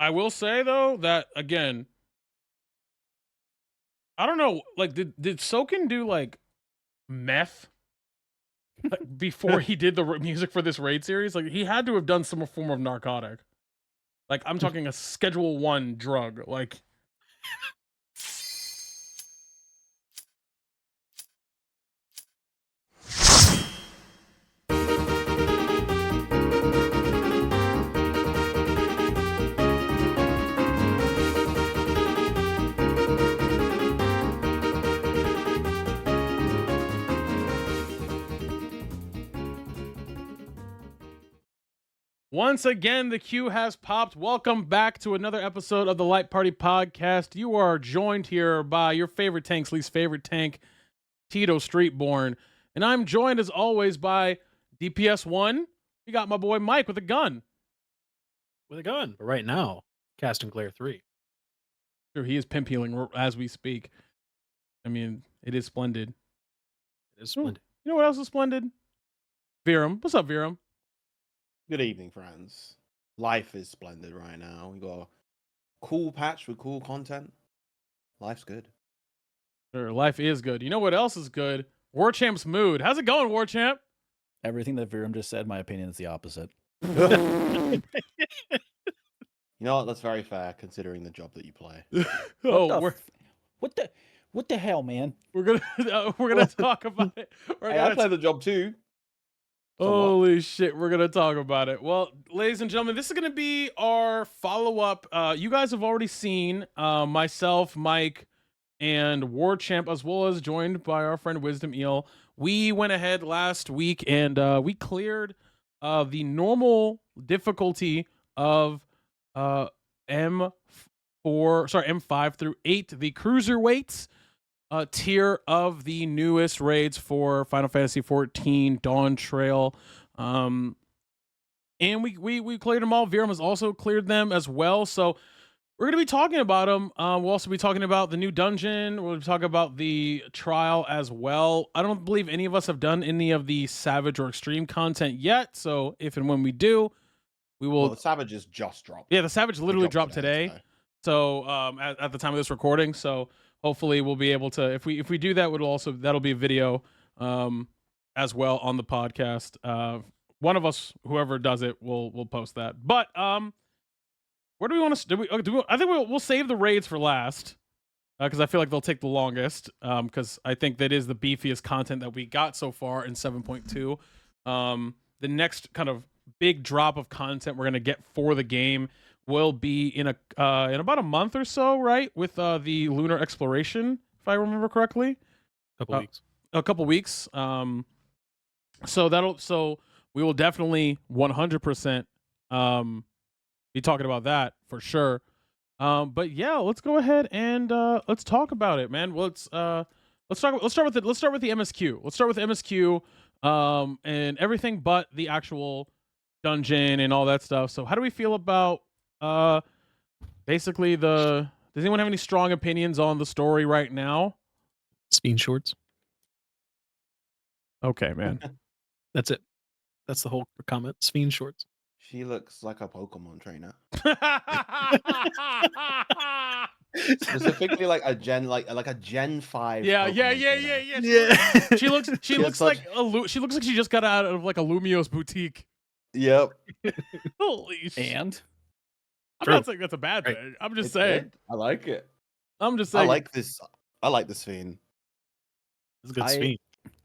I will say though that again, I don't know. Like, did Soken do like meth like, before he did the music for this raid series? Like, he had to have done some form of narcotic. Like, I'm talking a Schedule 1 drug. Like, once again, the queue has popped. Welcome back to another episode of the Light Party Podcast. You are joined here by your favorite tank's least favorite tank, Tito Streetborn. And I'm joined as always by DPS1. We got my boy Mike with a gun. With a gun. But right now, casting Glare 3. Sure, he is pimp healing as we speak. I mean, it is splendid. It is splendid. You know what else is splendid? Virum. What's up, Virum? Good evening, friends. Life is splendid right now. We got a cool patch with cool content. Life's good. Sure, life is good. You know what else is good? Warchamp's mood. How's it going, Warchamp? Everything that Virum just said, my opinion is the opposite. You know what? That's very fair considering the job that you play. What the hell, man? We're gonna talk about it. I play the job too. Holy shit, we're gonna talk about it. Well, ladies and gentlemen, this is gonna be our follow-up. You guys have already seen myself, Mike, and Warchamp, as well as joined by our friend Wisdom Eel. We went ahead last week and we cleared the normal difficulty of M5 through 8, the Cruiserweights tier of the newest raids for Final Fantasy XIV Dawn Trail. And we cleared them all. Virum has also cleared them as well. So we're going to be talking about them. We'll also be talking about the new dungeon. We'll talk about the trial as well. I don't believe any of us have done any of the Savage or Extreme content yet. So if and when we do, we will. Well, the Savages just dropped. Yeah, the Savage literally dropped today. So at the time of this recording. So hopefully we'll be able to, if we do that, that'll be a video as well on the podcast. One of us, whoever does it, will post that. But where do we want to? I think we'll save the raids for last because I feel like they'll take the longest. Because I think that is the beefiest content that we got so far in 7.2. The next kind of big drop of content we're gonna get for the game will be in about a month or so, right? With the lunar exploration, if I remember correctly. A couple weeks. So we will definitely 100% be talking about that for sure. But yeah, let's go ahead and let's talk about it, man. Well, let's start with the MSQ. Let's start with MSQ and everything but the actual dungeon and all that stuff. So how do we feel about basically does anyone have any strong opinions on the story right now? Speen shorts. Okay, man. That's it. That's the whole comment. Speen shorts. She looks like a Pokemon trainer. Specifically like a Gen 5. Yeah. She looks like she looks like she just got out of like a Lumiose boutique. Yep. Holy shit. And I'm not saying that's a bad thing. I'm just saying. Good. I like it. I'm just saying. I like this Fiend. It's a good Speen.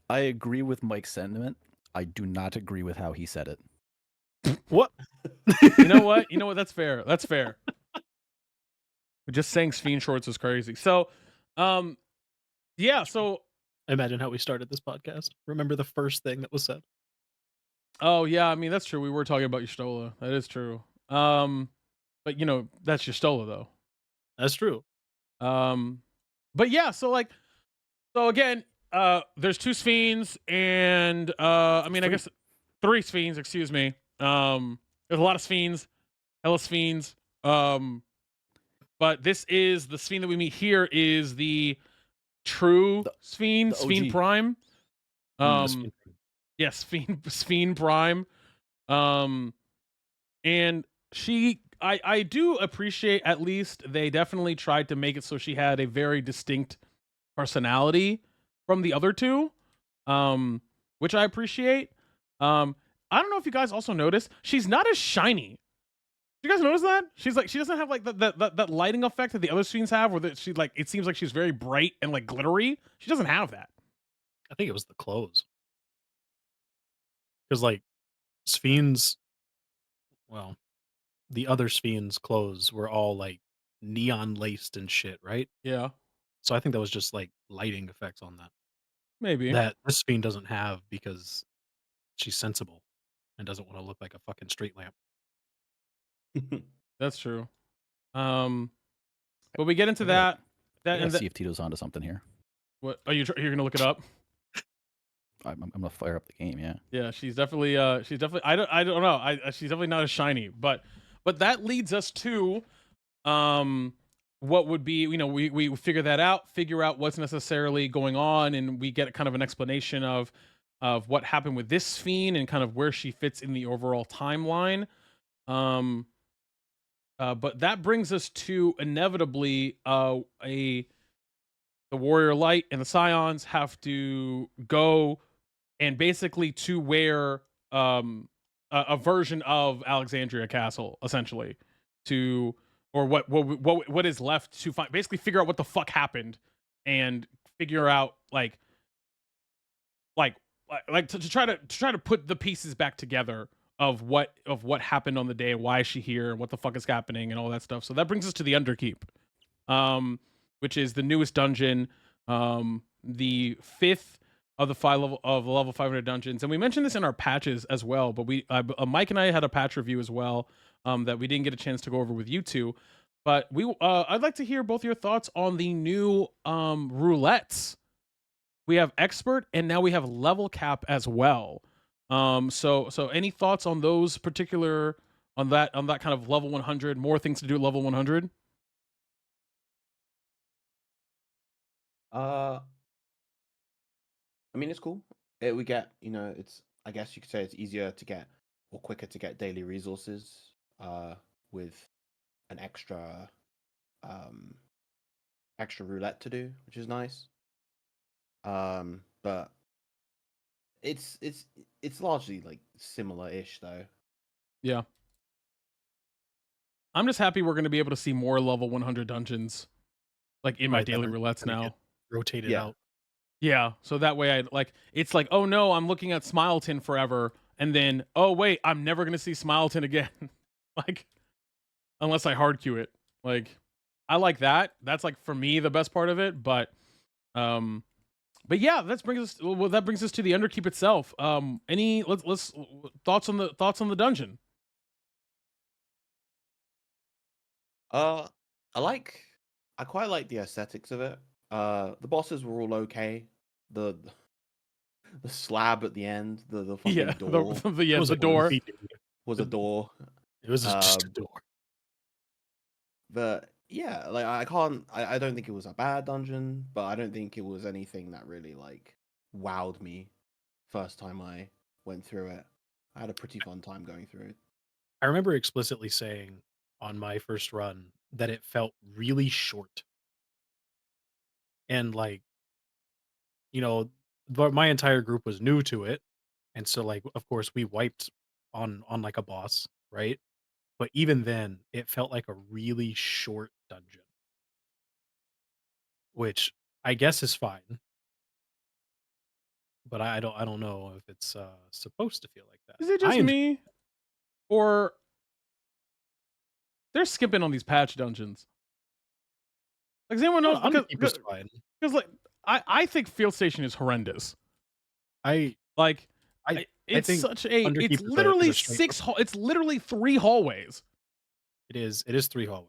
I agree with Mike's sentiment. I do not agree with how he said it. What? You know what? That's fair. That's fair. Just saying Speen shorts is crazy. So, yeah. So imagine how we started this podcast. Remember the first thing that was said. Oh yeah, I mean that's true. We were talking about Y'shtola. That is true. But that's Y'shtola though. That's true. But yeah. So again, there's 2 Sphenes and I guess 3 Sphenes. Excuse me. There's a lot of Sphenes, hella Sphenes. But this is the Sphene that we meet here is the true Sphene, Sphene Prime. Yes, Sphene Prime. And she I do appreciate, at least they definitely tried to make it so she had a very distinct personality from the other two, which I appreciate. I don't know if you guys also noticed, she's not as shiny. You guys notice that? She's like, she doesn't have like that lighting effect that the other scenes have, where she like, it seems like she's very bright and like glittery. She doesn't have that. I think it was the clothes. Because like Sphyn's, well, the other Sphyn's clothes were all like neon laced and shit, right? Yeah, So I think that was just like lighting effects on that. maybe. That this Sphyn doesn't have because she's sensible and doesn't want to look like a fucking street lamp. That's true. But we get into I gotta- that I and gotta see if Tito's onto something here. what are you you're gonna look it up? I'm gonna fire up the game. Yeah. Yeah, she's definitely I don't know. She's definitely not as shiny, but that leads us to what would be, you know, we figure that out, figure out what's necessarily going on, and we get kind of an explanation of what happened with this Sphyn and kind of where she fits in the overall timeline. But that brings us to inevitably the Warrior Light and the Scions have to go and basically to where a version of Alexandria Castle, essentially, to or what is left to find, basically figure out what the fuck happened and figure out to try to put the pieces back together of what happened on the day, why is she here, and what the fuck is happening, and all that stuff. So that brings us to the Underkeep, which is the newest dungeon, the 5th of the level 500 dungeons. And we mentioned this in our patches as well, but Mike and I had a patch review as well, that we didn't get a chance to go over with you two. But I'd like to hear both your thoughts on the new roulettes. We have expert, and now we have level cap as well. So any thoughts on those particular, on that kind of level 100, more things to do at level 100? I mean, it's cool. We get, you know, it's, I guess you could say it's easier to get or quicker to get daily resources with an extra roulette to do, which is nice. But it's largely like similar-ish though. Yeah. I'm just happy we're going to be able to see more level 100 dungeons like in my Right, that daily are roulettes gonna now. get rotated Yeah. out. Yeah, so that way it's like, oh no, I'm looking at Smileton forever, and then, oh wait, I'm never gonna see Smileton again. Like, unless I hard queue it. Like, I like that. That's like for me the best part of it. But yeah, that brings us to the Underkeep itself. Let's thoughts on the dungeon. I quite like the aesthetics of it. The bosses were all okay. The slab at the end, the fucking Yeah, door the It was the a door. creepy- was a door. It was just a door. But yeah, like I don't think it was a bad dungeon, but I don't think it was anything that really like wowed me first time I went through it. I had a pretty fun time going through it. I remember explicitly saying on my first run that it felt really short. And like, you know, but my entire group was new to it. And so like of course we wiped on like a boss, right? But even then it felt like a really short dungeon, which I guess is fine. But I don't know if it's supposed to feel like that. Is it just me? Or they're skipping on these patch dungeons? Like, does anyone know? Underkeep is fine. Because like I think Field Station is horrendous. I It's think such a Underkeep it's is a literally straight it's literally 3 hallways. It is 3 hallways.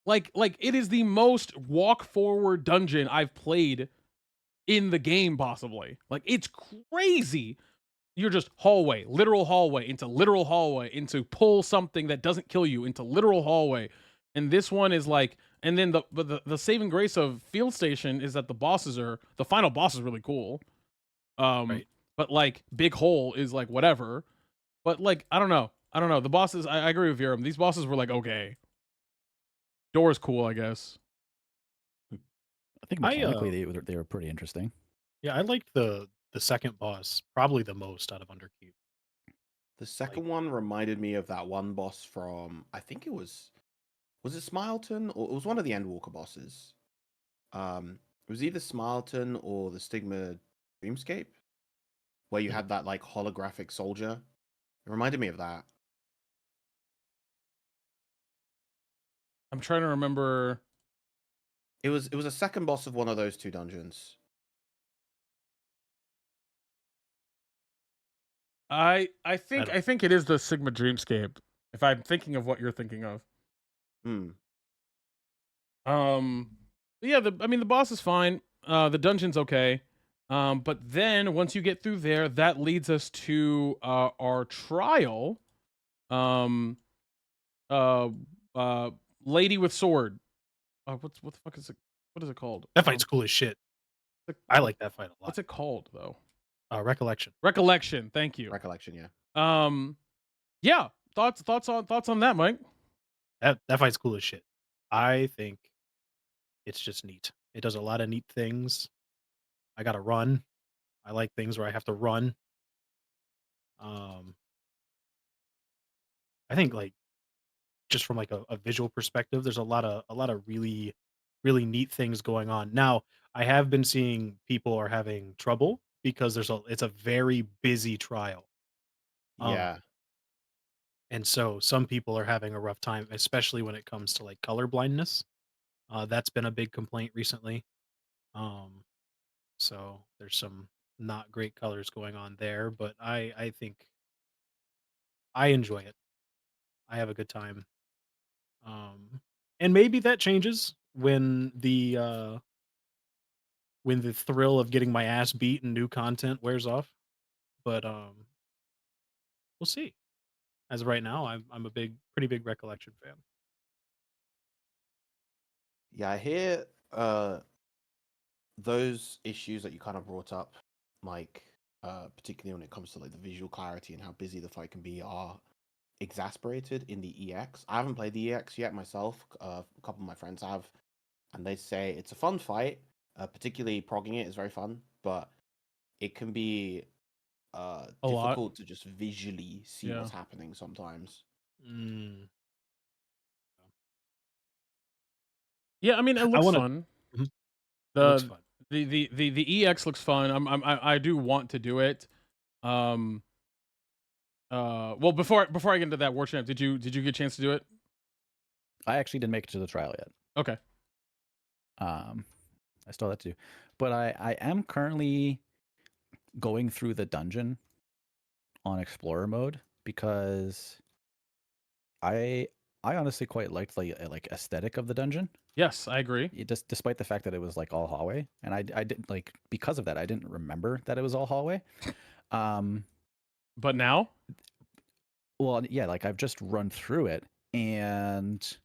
Like it is the most walk forward dungeon I've played in the game, possibly. Like, it's crazy. You're just hallway, literal hallway, into pull something that doesn't kill you, into literal hallway. And this one is like, and then the saving grace of Field Station is that the final boss is really cool. Right. But like Big Hole is like whatever. But like, I don't know. I don't know. The bosses, I agree with Virum. These bosses were like okay. Door's cool, I guess. I think I mechanically they were pretty interesting. yeah, I liked the second boss probably the most out of Underkeep. The second one reminded me of that one boss from, I think it was it Smileton, or it was one of the Endwalker bosses. It was either Smileton or the Stigma Dreamscape, where you Mhm. had that like holographic soldier. It reminded me of that. I'm trying to remember. It was a second boss of one of those two dungeons. I I think it is the Sigma Dreamscape. If I'm thinking of what you're thinking of. Hmm. Yeah, I mean the boss is fine. The dungeon's okay. But then once you get through there, that leads us to our trial. Um, uh, uh, Lady with Sword. What the fuck is it? What is it called? That fight's cool as shit. I like that fight a lot. What's it called though? Recollection. Recollection. Thank you. Recollection, yeah. Yeah. Thoughts on that, Mike? That fight's cool as shit. I think it's just neat. It does a lot of neat things. I gotta run. I like things where I have to run. Um, I think like just from like a visual perspective, there's a lot of really neat things going on. Now, I have been seeing people are having trouble because it's a very busy trial. Um, Yeah. and so some people are having a rough time, especially when it comes to like color blindness. That's been a big complaint recently. Um, so there's some not great colors going on there, but I think I enjoy it. I have a good time. Um, and maybe that changes when the thrill of getting my ass beat and new content wears off. But we'll see. As of right now, I'm a pretty big Recollection fan. Yeah, I hear those issues that you kind of brought up, Mike, particularly when it comes to like the visual clarity and how busy the fight can be, are exasperated in the EX. I haven't played the EX yet myself. A couple of my friends have, and they say it's a fun fight. Particularly progging it is very fun, but it can be A lot. difficult to just visually see Yeah. what's happening sometimes. Mm. Yeah, I mean it I looks want to. fun. It looks The fun. the EX looks fun. I do want to do it. Um well before I get into that, War Champ, did you get a chance to do it? I actually didn't make it to the trial yet. Okay. I still have that to do, but I am currently going through the dungeon on explorer mode because I I honestly quite liked like aesthetic of the dungeon. Yes, I agree. Just despite the fact that it was like all hallway, and I didn't like because of that I didn't remember that it was all hallway. Um, But now? well, yeah, like I've just run through it, and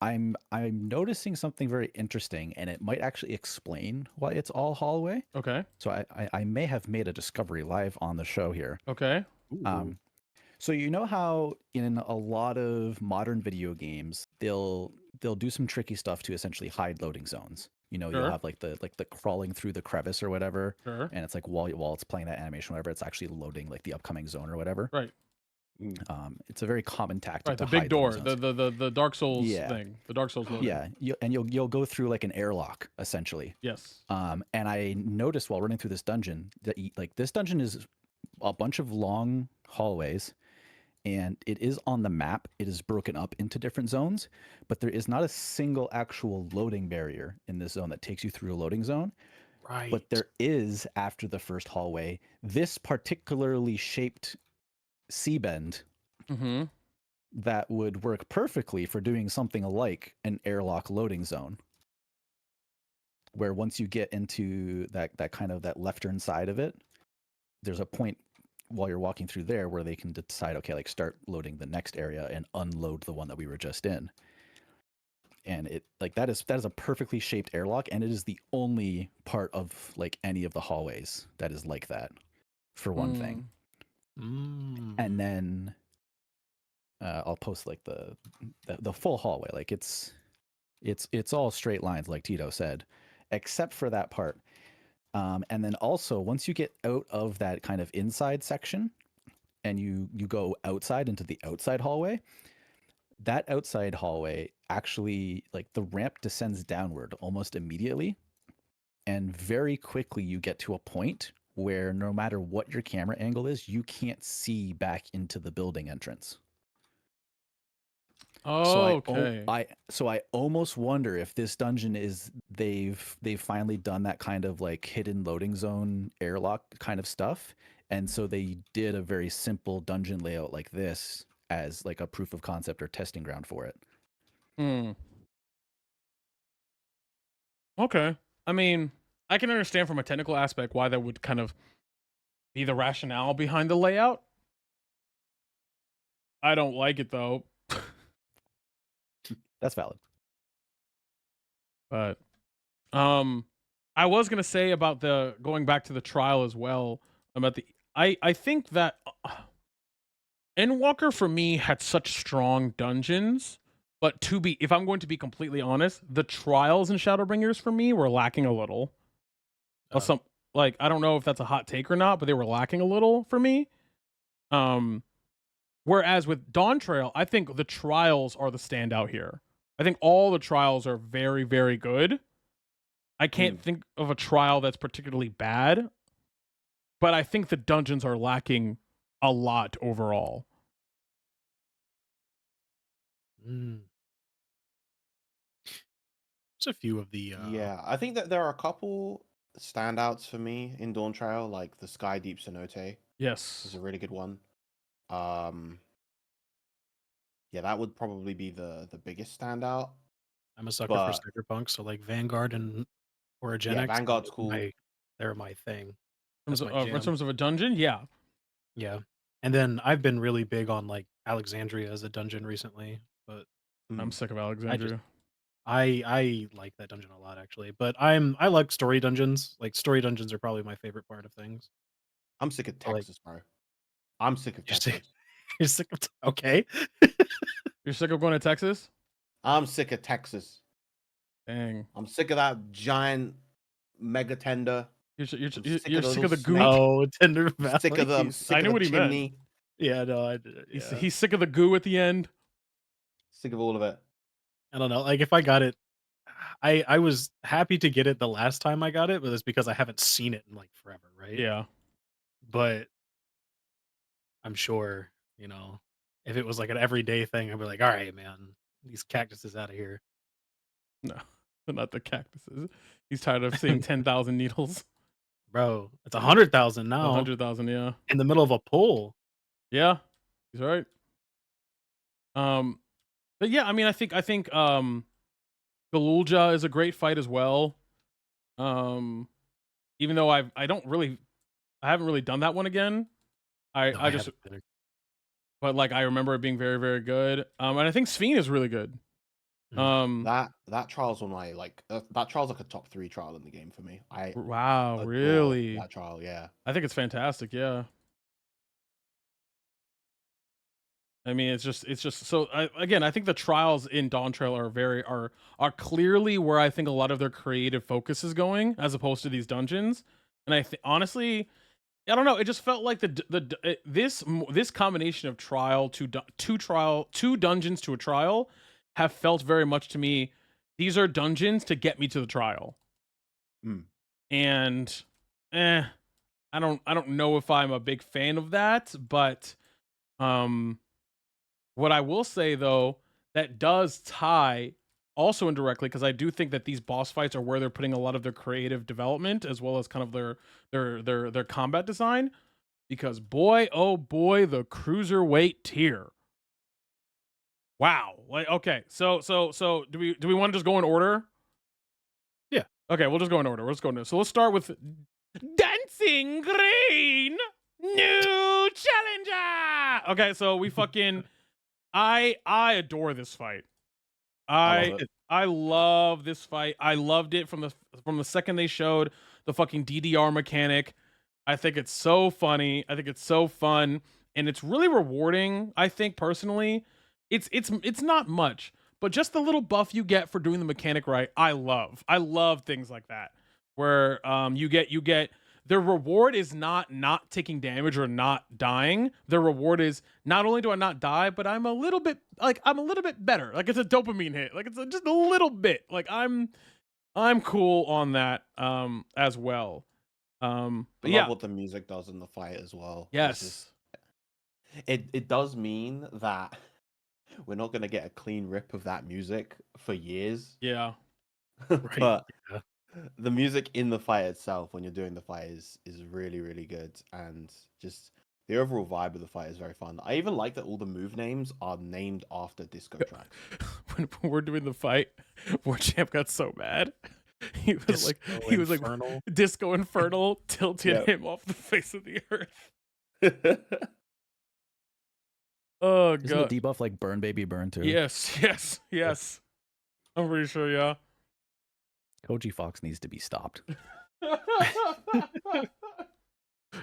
I'm noticing something very interesting, and it might actually explain why it's all hallway. Okay. So I may have made a discovery live on the show here. Okay. Ooh. So you know how in a lot of modern video games they'll do some tricky stuff to essentially hide loading zones. You know, you'll Sure. have like the crawling through the crevice or whatever, Sure. and it's like while it's playing that animation, whatever, it's actually loading like the upcoming zone or whatever. Right. It's a very common tactic Right. to The big hide door. loading zones. The Dark Souls Yeah. thing. The Dark Souls loading. Yeah, you'll go through like an airlock essentially. Yes. And I noticed while running through this dungeon that like this dungeon is a bunch of long hallways, and it is on the map. It is broken up into different zones, but there is not a single actual loading barrier in this zone that takes you through a loading zone. Right. But there is, after the first hallway, this particularly shaped C-bend Mm-hmm. that would work perfectly for doing something like an airlock loading zone, where once you get into that kind of that left turn side of it, there's a point while you're walking through there where they can decide, okay, like start loading the next area and unload the one that we were just in. And it like that is a perfectly shaped airlock, and it is the only part of like any of the hallways that is like that, for one thing. Mm. And then I'll post like the full hallway. Like it's all straight lines, like Tito said, except for that part. And then also once you get out of that kind of inside section and you go outside into the outside hallway, that outside hallway actually, like, the ramp descends downward almost immediately, and very quickly you get to a point where no matter what your camera angle is, you can't see back into the building entrance. Okay. So I almost wonder if this dungeon is they've finally done that kind of like hidden loading zone airlock kind of stuff, and so they did a very simple dungeon layout like this as like a proof of concept or testing ground for it. Hmm. Okay. I mean, I can understand from a technical aspect why that would kind of be the rationale behind the layout. I don't like it though. That's valid. But I was gonna say about the going back to the trial as well. About the I think that Endwalker for me had such strong dungeons, but if I'm going to be completely honest, the trials in Shadowbringers for me were lacking a little. Some like I don't know if that's a hot take or not, but they were lacking a little for me. Whereas with Dawn Trail, I think the trials are the standout here. I think all the trials are very, very good. I can't think of a trial that's particularly bad, but I think the dungeons are lacking a lot overall. There's a few of the Yeah, I think that there are a couple standouts for me in Dawn Trail, like the Sky Deep Cenote is Yes. a really good one. Yeah, that would probably be the biggest standout. I'm a sucker for But cyberpunk, so like Vanguard and Origenics, yeah, Vanguard's cool. they're my thing. In terms of a dungeon, yeah. Yeah. And then I've been really big on like Alexandria as a dungeon recently, but I'm sick of Alexandria. I like that dungeon a lot actually. But I like story dungeons. Like story dungeons are probably my favorite part of things. I'm sick of So, like, Texas, bro. I'm sick of you're sick, Texas. you're sick of okay. You're sick of going to Texas? I'm sick of Texas. Dang. I'm sick of that giant mega tender. You're sick sick of of the little goo? snake. Oh, Tender I'm Valley. sick of the, I'm sick I of knew the what he meant. chimney. Yeah, no, He's sick of the goo at the end. Sick of all of it. I don't know. Like if I got it, I was happy to get it the last time I got it, but it's because I haven't seen it in like forever, right? Yeah. But I'm sure, if it was like an everyday thing, I'd be like, all right, man, these cactuses out of here. No, not the cactuses. He's tired of seeing 10,000 needles. Bro, it's 100,000 now 100,000, yeah. in the middle of a pool. Yeah. He's right. But yeah, I mean, I think Galulja is a great fight as well. Even though I haven't really done that one again. No, I just haven't either. but like I remember it being very, very good. And I think Sphene is really good. That trial's on my that trial's like a top 3 trial in the game for me. Wow, adore really? that trial, yeah. I think it's fantastic, yeah. I mean, it's just so again, I think the trials in Dawn Trail are clearly where I think a lot of their creative focus is going, as opposed to these dungeons. And honestly, I don't know. It just felt like this combination of trial two dungeons to a trial have felt very much to me. These are dungeons to get me to the trial, and I don't know if I'm a big fan of that, but what I will say though, that does tie also indirectly, because I do think that these boss fights are where they're putting a lot of their creative development as well as kind of their combat design. Because boy, oh boy, the cruiserweight tier. Wow. Like, okay, so do we want to just go in order? Yeah. Okay, we'll just go in order. So let's start with Dancing Green, new challenger. Okay, so we fucking I adore this fight. I love this fight. I loved it from the second they showed the fucking DDR mechanic. I think it's so funny. I think it's so fun, and it's really rewarding, I think personally, it's not much, but just the little buff you get for doing the mechanic right, I love things like that, where you get the reward is not taking damage or not dying. The reward is not only do I not die, but I'm a little bit better. Like it's a dopamine hit. Like it's just a little bit. Like I'm cool on that as well. But I love yeah, what the music does in the fight as well. yes. It does mean that we're not gonna get a clean rip of that music for years. Yeah. Right. But Yeah. the music in the fight itself, when you're doing the fight, is really, really good, and just the overall vibe of the fight is very fun. I even like that all the move names are named after disco tracks. When we're doing the fight, Warchamp got so mad. He was Infernal. like Disco Infernal tilted Yep. him off the face of the earth. Oh Isn't god. the debuff like burn baby burn too? Yes. I'm pretty sure, yeah. Koji Fox needs to be stopped.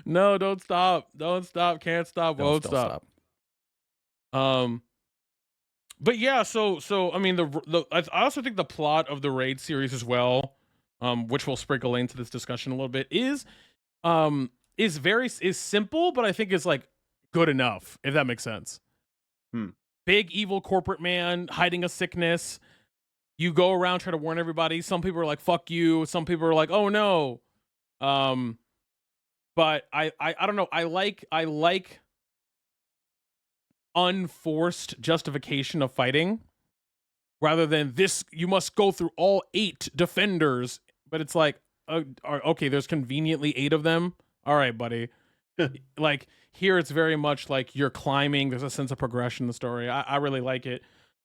No, don't stop. Don't stop. Can't stop. Don't- Won't don't stop. But yeah, so I mean I also think the plot of the raid series as well, which we'll sprinkle into this discussion a little bit, is simple, but I think is like good enough, if that makes sense. Big evil corporate man hiding a sickness. You go around try to warn everybody. Some people are like fuck you. Some people are like oh no. But I don't know. I like unforced justification of fighting rather than this you must go through all 8 defenders, but it's like okay, there's conveniently 8 of them. All right, buddy. Like here it's very much like you're climbing. There's a sense of progression in the story. I really like it.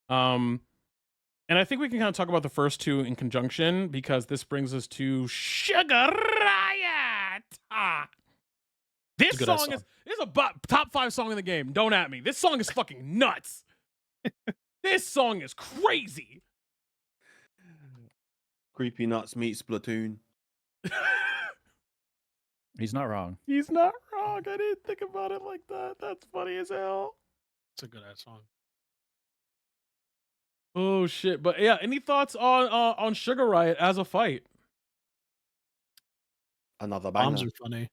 And I think we can kind of talk about the first 2 in conjunction because this brings us to Sugar Riot. This song is a top 5 song in the game. Don't at me. This song is fucking nuts. This song is crazy. Creepy Nuts meets Splatoon. He's not wrong. He's not wrong. I didn't think about it like that. That's funny as hell. It's a good ass song. Oh shit! But yeah, any thoughts on Sugar Riot as a fight? Another Bombs banger. are funny.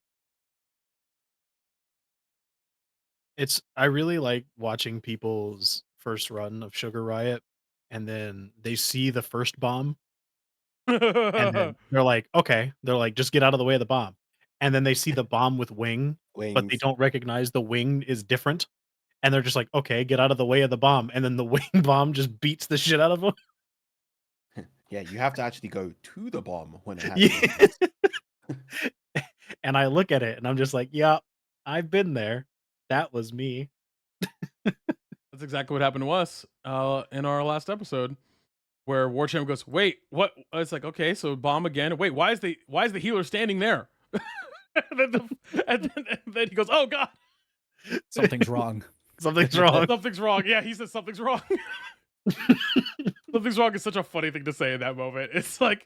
I really like watching people's first run of Sugar Riot, and then they see the first bomb, and then they're like, okay, just get out of the way of the bomb, and then they see the bomb with wing, but they Wings. don't recognize the wing is different, and they're just like, okay, get out of the way of the bomb, and then the wing bomb just beats the shit out of them. Yeah, you have to actually go to the bomb when it happens. Yeah. And I look at it and I'm just like, yeah, I've been there. That was me. That's exactly what happened to us in our last episode, where Warchamp goes, "Wait, what?" It's like, okay, so bomb again. Wait, why is the healer standing there? and then he goes, "Oh god, Something's wrong. Something's wrong. something's wrong." Yeah, he said something's wrong. Something's wrong is such a funny thing to say in that moment. It's like,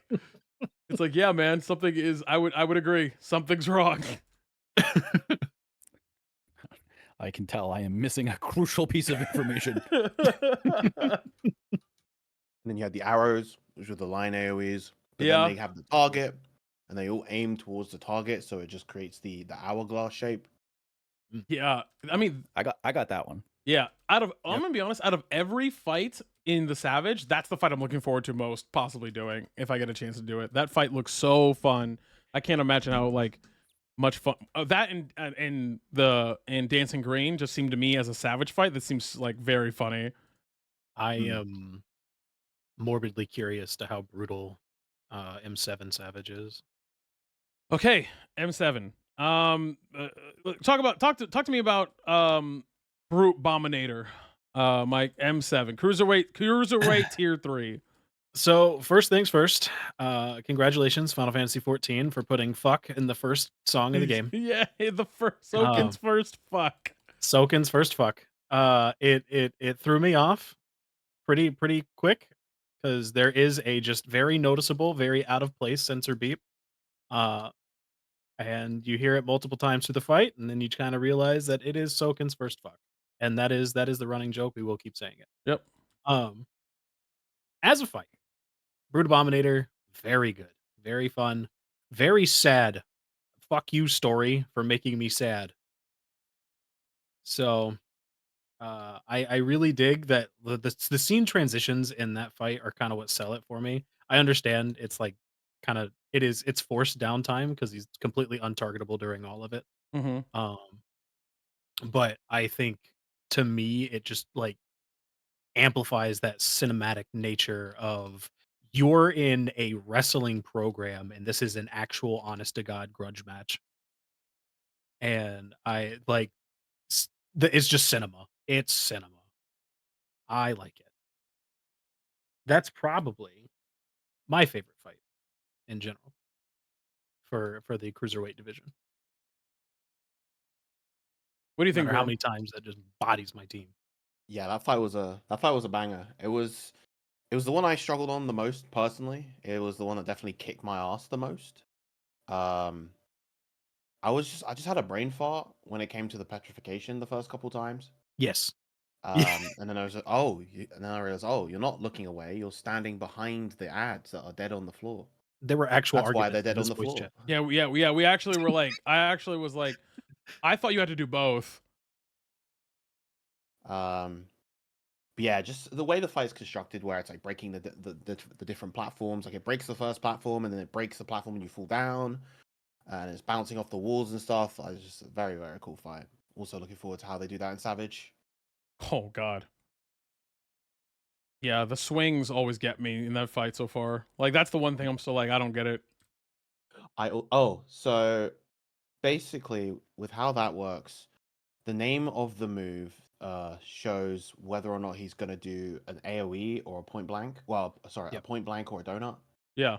yeah, man, something is. I would agree. Something's wrong. I can tell I am missing a crucial piece of information. And then you have the arrows, which are the line AoEs. But Yeah. then they have the target, and they all aim towards the target, so it just creates the hourglass shape. Yeah, I mean, I got that one. yeah. I'm gonna be honest. Out of every fight in the Savage, that's the fight I'm looking forward to most, possibly doing if I get a chance to do it. That fight looks so fun. I can't imagine how like much fun that and Dancing Green just seemed to me as a Savage fight that seems like very funny. I am morbidly curious to how brutal M7 Savage is. Okay, M7. Talk to me about Brute Bominator. Mike, M7 cruiserweight tier 3. So first things first, congratulations Final Fantasy 14 for putting fuck in the first song of the game. Yeah, the first Soken's first fuck. Soken's first fuck. It threw me off pretty quick because there is a just very noticeable, very out of place sensor beep. And you hear it multiple times through the fight, and then you kind of realize that it is Soken's first fuck. and that is the running joke. We will keep saying it. Yep. As a fight, Brood Abominator, very good, very fun, very sad. Fuck you, story, for making me sad. So, I really dig that the scene transitions in that fight are kind of what sell it for me. I understand it's like it's forced downtime because he's completely untargetable during all of it. Mm-hmm. But I think to me it just like amplifies that cinematic nature of you're in a wrestling program and this is an actual honest to god grudge match. And I like it's just cinema. It's cinema. I like it. That's probably my favorite fight in general for the cruiserweight division. What do you No think, matter how Worm? many times that just bodies my team. Yeah, that fight was a banger. It was the one I struggled on the most personally. It was the one that definitely kicked my ass the most. Um, I just had a brain fart when it came to the petrification the first couple times. Yes. And then I was like, and then I realized, you're not looking away. You're standing behind the ads that are dead on the floor. There were actual That's why arguments they're in dead on this the voice floor. chat. Yeah, we actually were like, I actually was like, I thought you had to do both. But yeah, just the way the fight's constructed, where it's like breaking the different platforms. Like it breaks the first platform, and then it breaks the platform, and you fall down, and it's bouncing off the walls and stuff. It's just a very, very cool fight. Also looking forward to how they do that in Savage. Oh God. Yeah, the swings always get me in that fight so far. Like that's the one thing I'm still like, I don't get it. So basically, with how that works, the name of the move shows whether or not he's gonna do an AOE or a point blank. Well, sorry, a Yep. point blank or a donut. Yeah.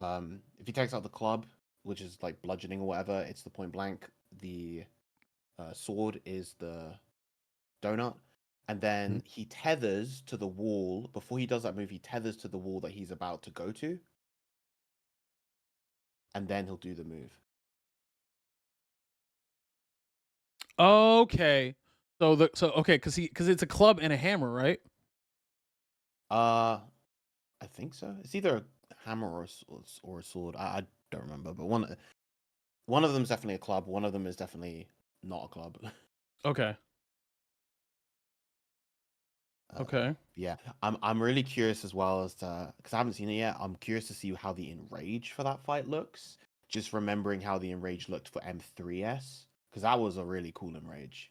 If he takes out the club, which is like bludgeoning or whatever, it's the point blank. The sword is the donut, and then he tethers to the wall. Before he does that move, he tethers to the wall that he's about to go to, and then he'll do the move. Okay. Okay, because it's a club and a hammer, right? I think so. It's either a hammer or a sword. I don't remember, but one of them is definitely a club. One of them is definitely not a club. Okay. Okay. Yeah, I'm really curious as well as to, because I haven't seen it yet. I'm curious to see how the Enrage for that fight looks. Just remembering how the Enrage looked for M3S, because that was a really cool Enrage.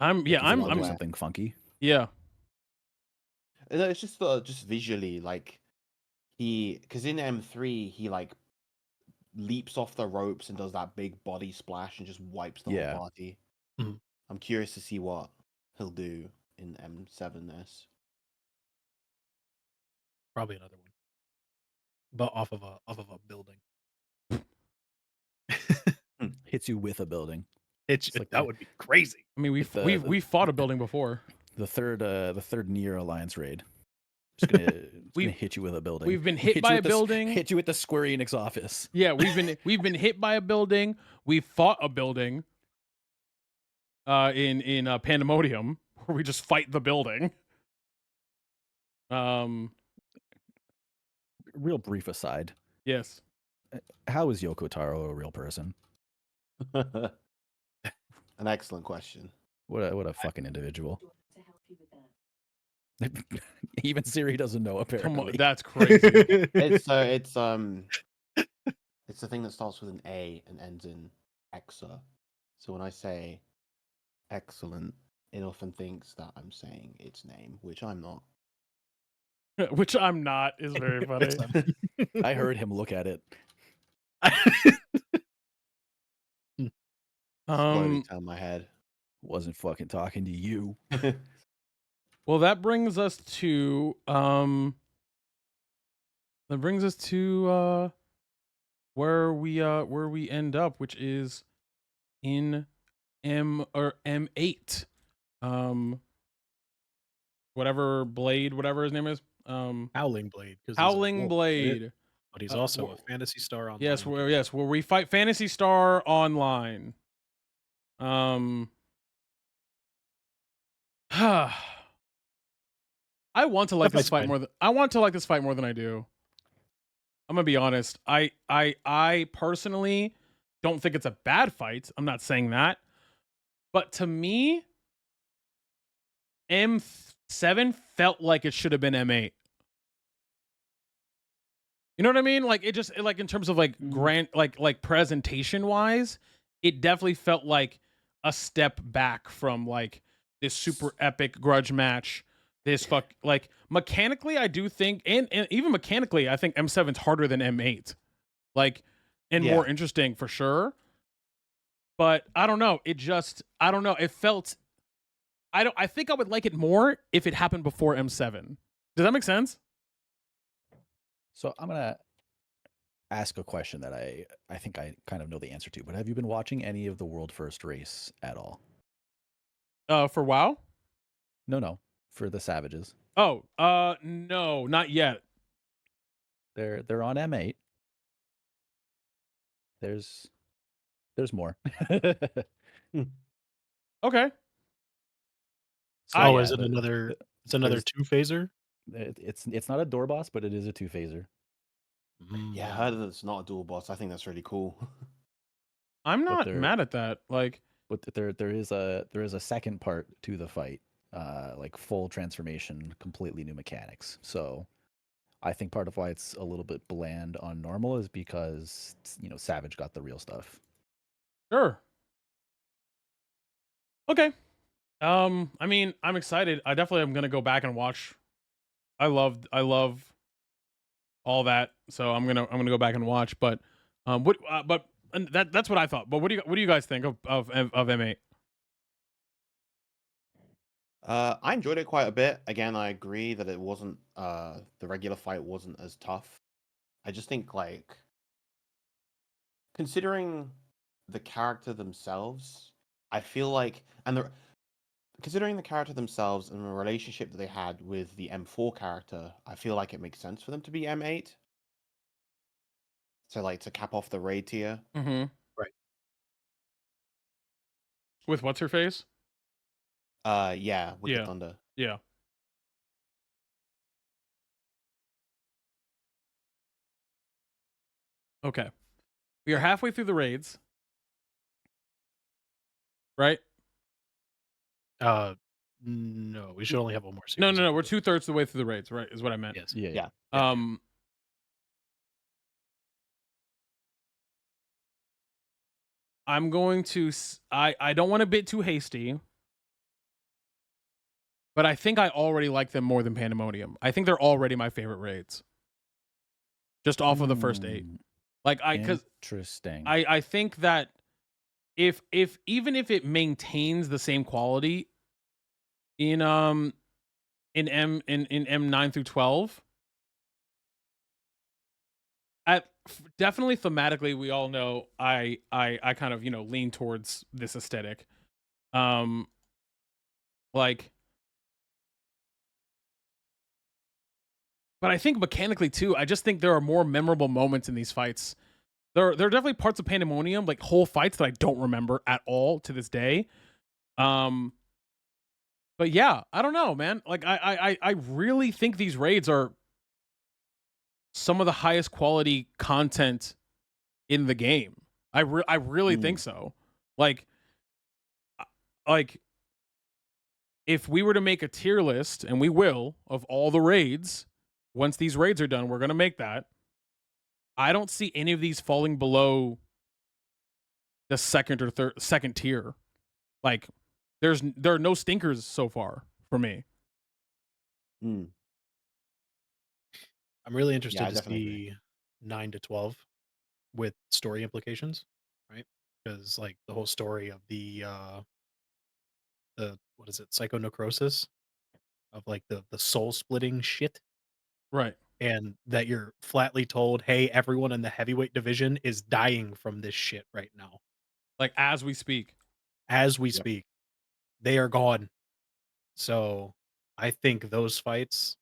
I'm Like, he's allowed to do I'm- something funky. yeah. It's just visually like because in M3 he like leaps off the ropes and does that big body splash and just wipes the Yeah. whole party. Mhm. I'm curious to see what he'll do in M7S. Probably another one. But off of a building. Hits you with a building. It's like that the- would be crazy. I mean, With the- we fought a building before. The third Nier Alliance raid. Just gonna, We've- hit you with a building. We've been hit you by a with the building. Hit you with the Square Enix office. Yeah, we've been hit by a building. We fought a building. In Pandemonium, where we just fight the building. Real brief aside. Yes. How is Yoko Taro a real person? An excellent question. What a fucking individual. Even Siri doesn't know, apparently. Come on, that's crazy. It's it's the thing that starts with an A and ends in exa. So when I say excellent, it often thinks that I'm saying its name, which I'm not. Which I'm not is very funny. I heard him look at it. Slowly turn my head. Wasn't fucking talking to you. Well, that brings us to where we end up, which is in M8. Whatever his name is. Howling Blade. 'Cause he's a Howling wolf, Blade. but he's also a Fantasy Star Online. Yes, where we fight Phantasy Star Online. Um, I want to like That this fight's fight fine. more than I want to like this fight more than I do. I'm gonna be honest. I personally don't think it's a bad fight. I'm not saying that, but to me, M7 felt like it should have been M8. You know what I mean? Like it just like in terms of like grand like presentation wise, it definitely felt like a step back from like this super epic grudge match. This fuck like mechanically, I do think, and even mechanically, I think M7's harder than M8. Like and more Yeah. interesting for sure. But I don't know. It just I don't know. It felt I think I would like it more if it happened before M7. Does that make sense? So I'm gonna ask a question that I think I kind of know the answer to. But have you been watching any of the World First Race at all? For WoW? No, for the Savages. Oh, no, not yet. They're on M8. There's more. Okay. So I- Oh, yeah, is it another? the- It's another there's- two phaser. it's not a door boss, but it is a two phaser. Yeah, I heard that it's not a dual boss. I think that's really cool. I'm But not they're- mad at that. Like, But there is a second part to the fight, like full transformation, completely new mechanics. So I think part of why it's a little bit bland on normal is because Savage got the real stuff. sure. Okay. I mean, I'm excited. I definitely am gonna go back and watch. I love all that, so I'm gonna go back and watch. But, but and that's what I thought. But what do you guys think of M8? I enjoyed it quite a bit. Again, I agree that it wasn't the regular fight wasn't as tough. I just think like considering the character themselves, I feel like considering the character themselves and the relationship that they had with the M4 character, I feel like it makes sense for them to be M8. So like to cap off the raid tier. Mm-hmm. Right. With what's her face? Yeah, with Yeah. the Thunder. Yeah. Okay. We are halfway through the raids, right? No, we should only have one more No, series. no, no. We're 2/3 of the way through the raids, right? Is what I meant. Yes. Yeah. Yeah. I'm going to. I don't want to bit too hasty, but I think I already like them more than Pandemonium. I think they're already my favorite raids, just off of the first 8. Like because Interesting. I think that if even if it maintains the same quality in M9 through 12, definitely thematically we all know I kind of lean towards this aesthetic. Like, but I think mechanically too, I just think there are more memorable moments in these fights. There are definitely parts of Pandemonium, like whole fights that I don't remember at all to this day. But yeah, I don't know, man. Like I really think these raids are some of the highest quality content in the game. I really think so. Like if we were to make a tier list, and we will, of all the raids, once these raids are done, we're gonna make that. I don't see any of these falling below the second or second tier. Like there are no stinkers so far for me. Mm. I'm really interested I to definitely see 9 to 12 with story implications, right? Because like the whole story of the what is it, psychonecrosis of like the soul splitting shit, Right. and that you're flatly told, hey, everyone in the heavyweight division is dying from this shit right now. Like as we speak. As we Yep. speak, they are gone. So I think those fights,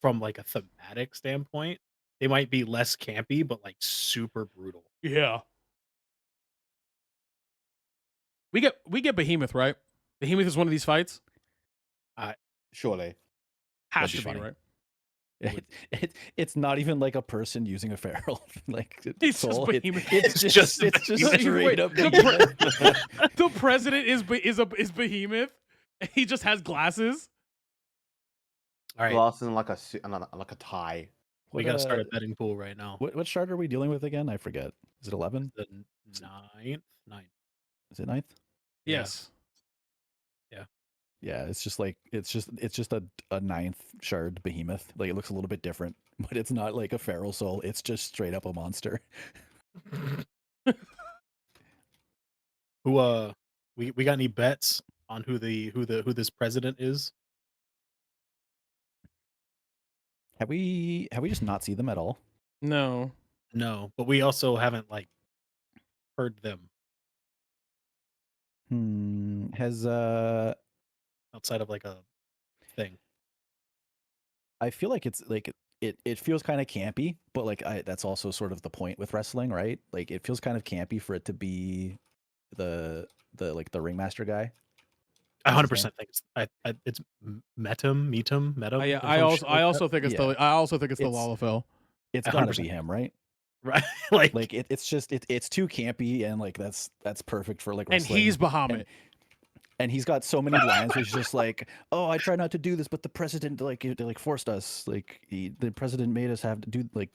from like a thematic standpoint, they might be less campy, but like super brutal. Yeah. We get Behemoth, right? Behemoth is one of these fights. Surely. Has That'd to be be, funny. right? It's not even like a person using a feral like It's just soul. Behemoth. It's It's just just it's just Behemoth. straight Wait, up the Behemoth. The president is Behemoth. He just has glasses. All right, Glass and like a suit and like a tie. we What, got to start a betting pool right now. what shard are we dealing with again? I forget. Is it 11? The ninth. Is it 9th? Yeah. Yes. Yeah, it's just like it's just a 9th shard behemoth. Like it looks a little bit different, but it's not like a feral soul. It's just straight up a monster. Who we got any bets on who this president is? Have we just not seen them at all? No. No, but we also haven't like heard them Has outside of like a thing. I feel like it's like it feels kind of campy, but like that's also sort of the point with wrestling, right? Like it feels kind of campy for it to be the like the ringmaster guy. I What's his 100% think it's Metum. I, or I some also shit I like also think it's Yeah. the I also think it's the It's- Lalafell. It's 100%. gotta be him, right? that. Right? like Like it's just it's too campy and like that's perfect for like And wrestling. he's Bahamut. And he's got so many lines where he's just like, "Oh, I try not to do this, but the president like forced us. Like the president made us have to do like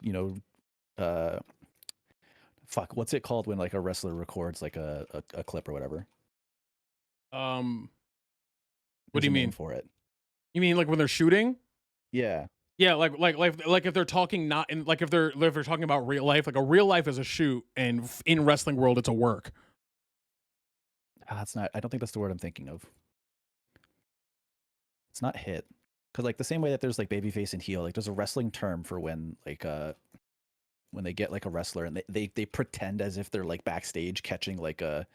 fuck, what's it called when like a wrestler records like a clip or whatever? What There's do you a name mean? for it? You mean like when they're shooting? Yeah, Yeah, like if they're talking not in like if they're talking about real life, like a real life is a shoot, and in wrestling world it's a work. that's not. I don't think that's the word I'm thinking of. It's not hit because like the same way that there's like babyface and heel, like there's a wrestling term for when they get like a wrestler and they pretend as if they're like backstage catching like a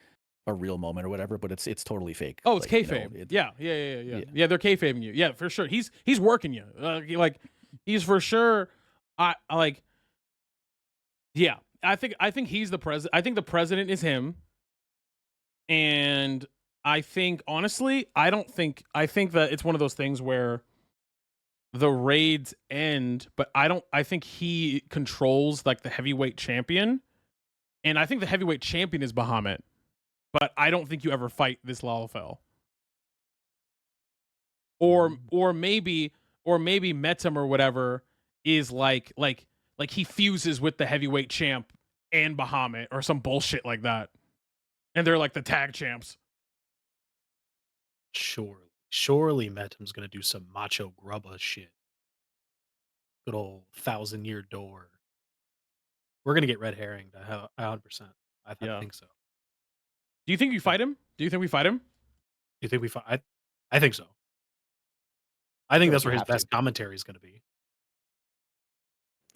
real moment or whatever, but it's totally fake. Oh, it's like, kayfabe. Yeah, yeah. They're kayfabing you. Yeah, for sure. He's working you. Like he's for sure. I like. Yeah, I think he's the president. I think the president is him. And I think honestly, I think that it's one of those things where the raids end, but I think he controls like the heavyweight champion. And I think the heavyweight champion is Bahamut. But I don't think you ever fight this Lalafell. Or maybe Metum or whatever is like he fuses with the heavyweight champ and Bahamut or some bullshit like that. And they're like the tag champs. surely Metum's gonna do some macho grubba shit. Good old 1,000-year door. We're gonna get red herringed. 100%. I Yeah. think so. Do you think you fight him? Do you think we fight him? You think we fight? I think so. I think Sure, that's we where his have to. best commentary is going to be.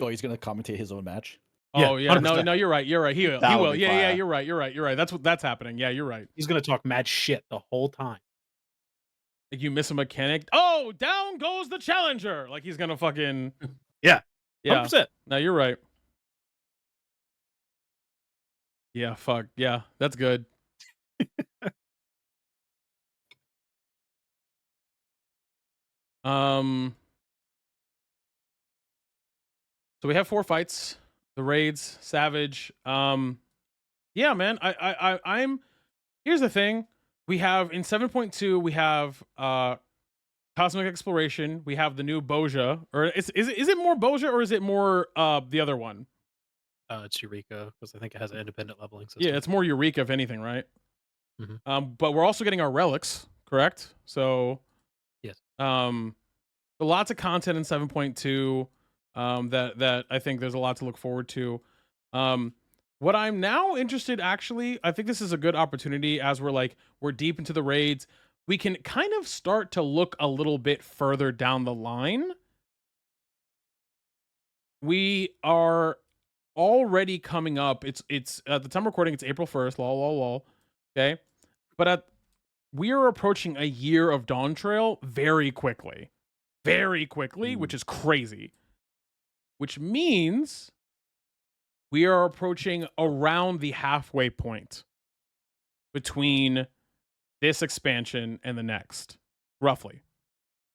Oh, he's gonna commentate his own match. Yeah, Oh yeah, no, 100%. no, you're right. He will. He That would will. be Yeah, fire. you're right. That's happening. Yeah, you're right. He's going to talk mad shit the whole time. Like you miss a mechanic. Oh, down goes the challenger. Like he's gonna fucking. Yeah. Yeah. 100%. No, you're right. Yeah. Fuck. Yeah. That's good. So we have 4 fights. The raids, Savage. Yeah, man. I'm. Here's the thing. We have in 7.2. We have Cosmic Exploration. We have the new Boja. Or is it more Boja or is it more the other one? It's Eureka because I think it has an independent leveling system. Yeah, it's more Eureka if anything, right? Mhm. But we're also getting our relics, correct? So Yes. Lots of content in 7.2 that I think there's a lot to look forward to. What I'm now interested, actually, I think this is a good opportunity as we're deep into the raids. We can kind of start to look a little bit further down the line. We are already coming up. It's at the time recording, it's April 1st. Lol. Okay. But we are approaching a year of Dawn Trail very quickly. Which is crazy. Which means we are approaching around the halfway point between this expansion and the next, roughly,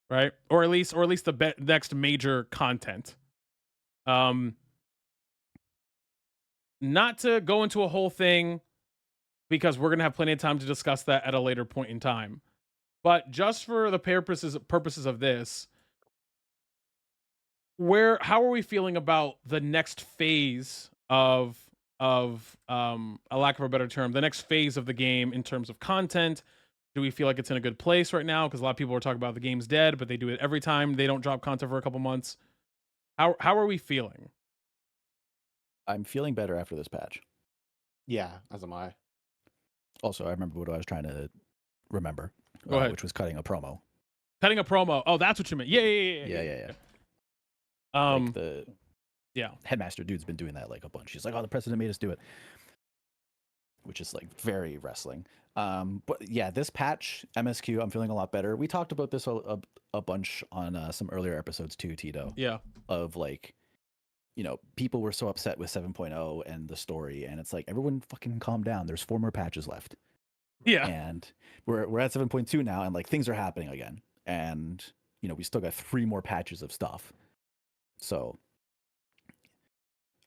right? Or at least the next major content. Not to go into a whole thing because we're gonna have plenty of time to discuss that at a later point in time. But just for the purposes of this, how are we feeling about the next phase of a lack of a better term, the next phase of the game in terms of content? Do we feel like it's in a good place right now? Because a lot of people are talking about the game's dead, but they do it every time they don't drop content for a couple months. How are we feeling? I'm feeling better after this patch. Yeah, as am I. Also, I remember what I was trying to remember, Go ahead. which was cutting a promo. Cutting a promo. Oh, that's what you meant. Yeah. Yeah. Like the yeah, headmaster dude's been doing that like a bunch. She's like, "Oh, the president made us do it," which is like very wrestling. But yeah, this patch MSQ, I'm feeling a lot better. We talked about this a bunch on some earlier episodes too, Tito. yeah. Of like, you know, people were so upset with 7.0 and the story, and it's like, everyone fucking calm down. There's 4 more patches left. Yeah. And we're at 7.2 now, and like things are happening again. And you know, we still got 3 more patches of stuff. So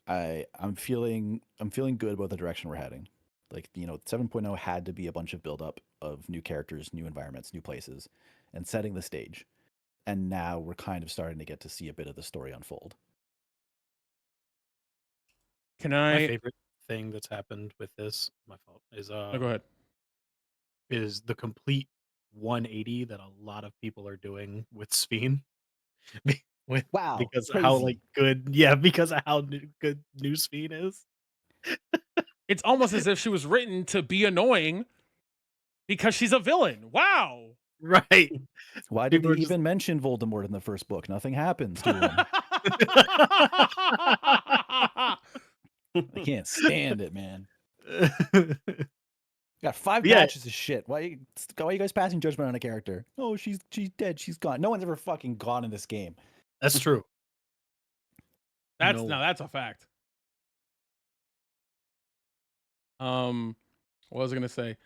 I'm feeling good about the direction we're heading. Like, you know, 7.0 had to be a bunch of buildup of new characters, new environments, new places, and setting the stage. And now we're kind of starting to get to see a bit of the story unfold. My favorite thing that's happened with this, my fault, is go ahead. Is the complete 180 that a lot of people are doing with Sphene. Wow, because crazy. how like good, yeah, because of how good new Sphene is. It's almost as if she was written to be annoying because she's a villain. Wow. Right. Why did they even mention Voldemort in the first book? Nothing happens to him. I can't stand it, man. Got 5 matches of shit. Why are you guys passing judgment on a character? Oh, she's dead. She's gone. No one's ever fucking gone in this game. That's true. That's a fact. What was I gonna say?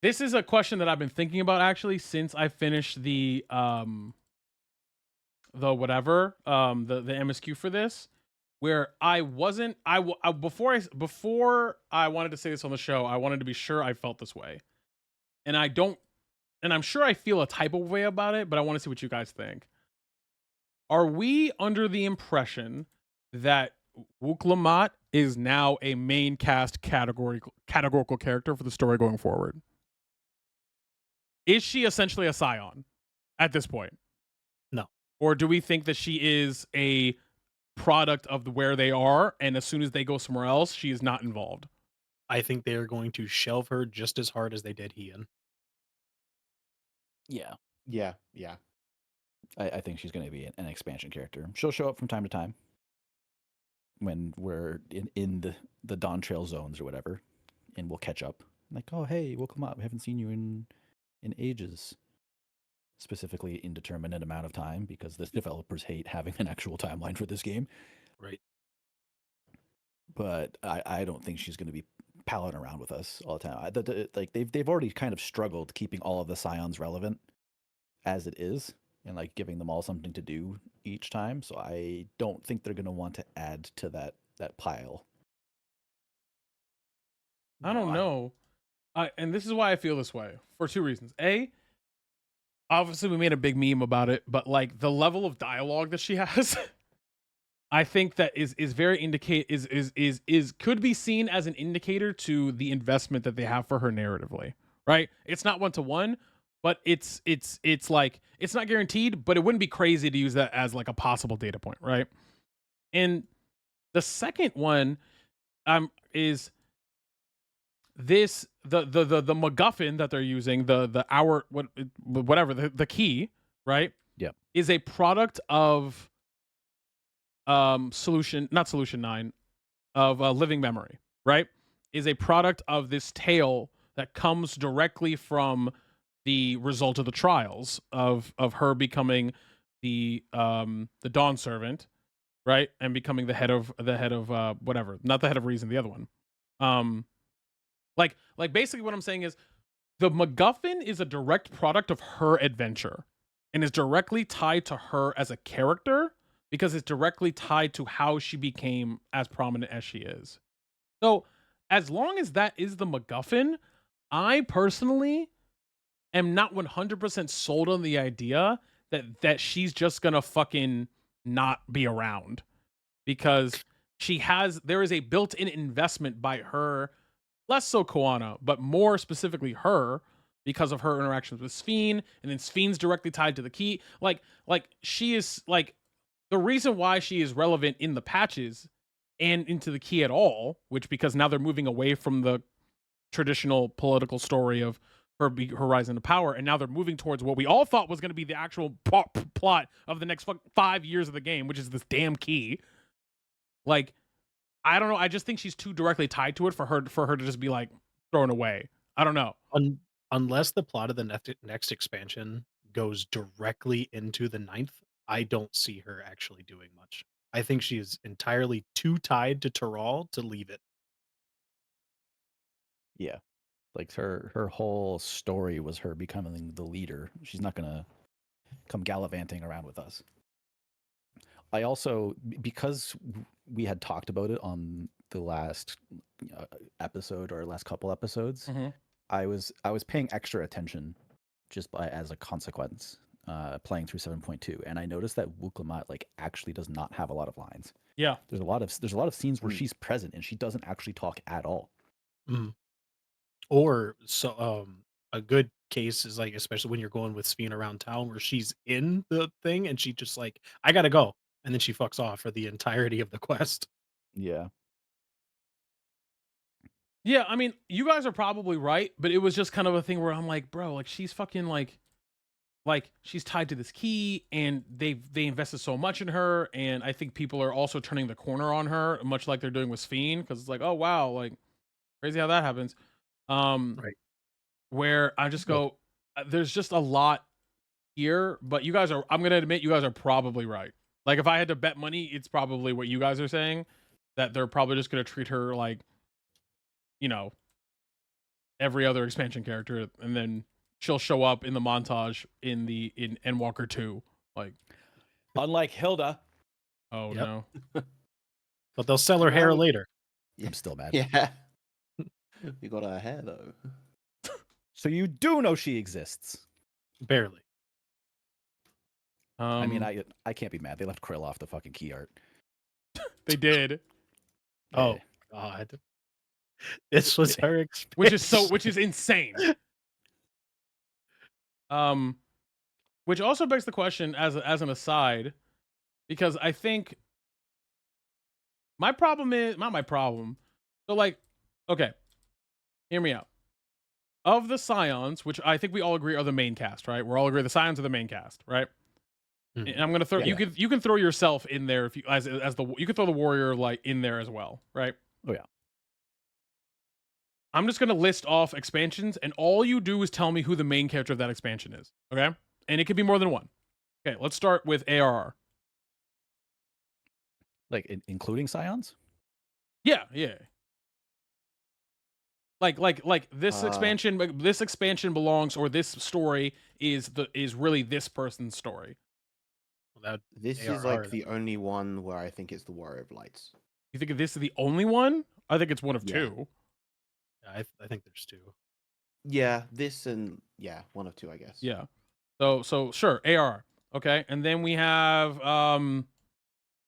This is a question that I've been thinking about actually since I finished the MSQ for this, where I wasn't before I wanted to say this on the show, I wanted to be sure I felt this way. And I'm sure I feel a type of way about it, but I want to see what you guys think. Are we under the impression that Wook Lamont is now a main cast categorical character for the story going forward? Is she essentially a scion at this point? No. Or do we think that she is a product of where they are, and as soon as they go somewhere else, she is not involved? I think they are going to shelve her just as hard as they did Hien. Yeah. I think she's going to be an expansion character. She'll show up from time to time when we're in the Dawn Trail zones or whatever, and we'll catch up. Like, oh, hey, welcome up. We haven't seen you in ages. Specifically indeterminate amount of time, because the developers hate having an actual timeline for this game. Right. But I don't think she's going to be palling around with us all the time. Like they've already kind of struggled keeping all of the scions relevant as it is, and like giving them all something to do each time. So I don't think they're going to want to add to that pile. I don't know. And this is why I feel this way for 2 reasons. A, obviously we made a big meme about it, but like the level of dialogue that she has, I think that is very could be seen as an indicator to the investment that they have for her narratively, right? It's not 1-to-1, but it's like, it's not guaranteed, but it wouldn't be crazy to use that as like a possible data point, right? And the second one is this the MacGuffin that they're using, the key, right? Yeah, is a product of Solution 9 of Living Memory, right? Is a product of this tale that comes directly from the result of the trials of her becoming the Dawn Servant, right? And becoming the head of whatever, not the head of Reason, the other one. Like basically what I'm saying is, the MacGuffin is a direct product of her adventure and is directly tied to her as a character because it's directly tied to how she became as prominent as she is. So, as long as that is the MacGuffin, I personally am not 100% sold on the idea that she's just gonna fucking not be around because there is a built-in investment by her, less so Koana, but more specifically her, because of her interactions with Sphene, and then Sphene's directly tied to the key. Like she is like the reason why she is relevant in the patches and into the key at all, which because now they're moving away from the traditional political story of her rise into power, and now they're moving towards what we all thought was going to be the actual plot of the next 5 years of the game, which is this damn key. Like, I don't know. I just think she's too directly tied to it for her to just be like thrown away. I don't know. Unless the plot of the next expansion goes directly into the ninth, I don't see her actually doing much. I think she is entirely too tied to Terral to leave it. Yeah. Like her whole story was her becoming the leader. She's not gonna come gallivanting around with us. I also, because we had talked about it on the last episode or last couple episodes, Mm-hmm. I was paying extra attention just as a consequence, playing through 7.2, and I noticed that Wuklamot like actually does not have a lot of lines. Yeah, there's a lot of scenes where she's present and she doesn't actually talk at all. Mhm. Or a good case is like, especially when you're going with Sphene around town, where she's in the thing and she just like, I gotta go, and then she fucks off for the entirety of the quest. Yeah. yeah. I mean, you guys are probably right, but it was just kind of a thing where I'm like, bro, like she's fucking like she's tied to this key, and they invested so much in her, and I think people are also turning the corner on her, much like they're doing with Sphene, because it's like, oh wow, like crazy how that happens. Right. Where I just go, there's just a lot here, but I'm gonna admit you guys are probably right. Like if I had to bet money, it's probably what you guys are saying, that they're probably just gonna treat her like, you know, every other expansion character, and then she'll show up in the montage in Endwalker 2. Like, Unlike Hilda. oh Yep. no. But they'll sell her hair Well, later. Yeah. I'm still mad. Yeah. We got her hair though. So you do know she exists. Barely. I mean, I can't be mad. They left Krill off the fucking key art. They did. Oh Yeah. God. This was her Which is insane. Which also begs the question as an aside, because I think my problem is not my problem. So like, okay, hear me out. Of the Scions, which I think we all agree are the main cast, right? We're all agree the Scions are the main cast, right? Mhm. And I'm gonna throw Yeah. you can throw yourself in there if you as the you can throw the warrior like in there as well, right? Oh yeah. I'm just gonna list off expansions, and all you do is tell me who the main character of that expansion is, okay? And it could be more than one. Okay, let's start with ARR. Like including Scions? Yeah. Like this expansion belongs, or this story is really this person's story. Well, This is ARR like the only one where I think it's the Warrior of Lights. You think this is the only one? I think it's one of Yeah. two. I think there's two. Yeah, this and one of two, I guess. Yeah. So sure, AR. Okay. And then we have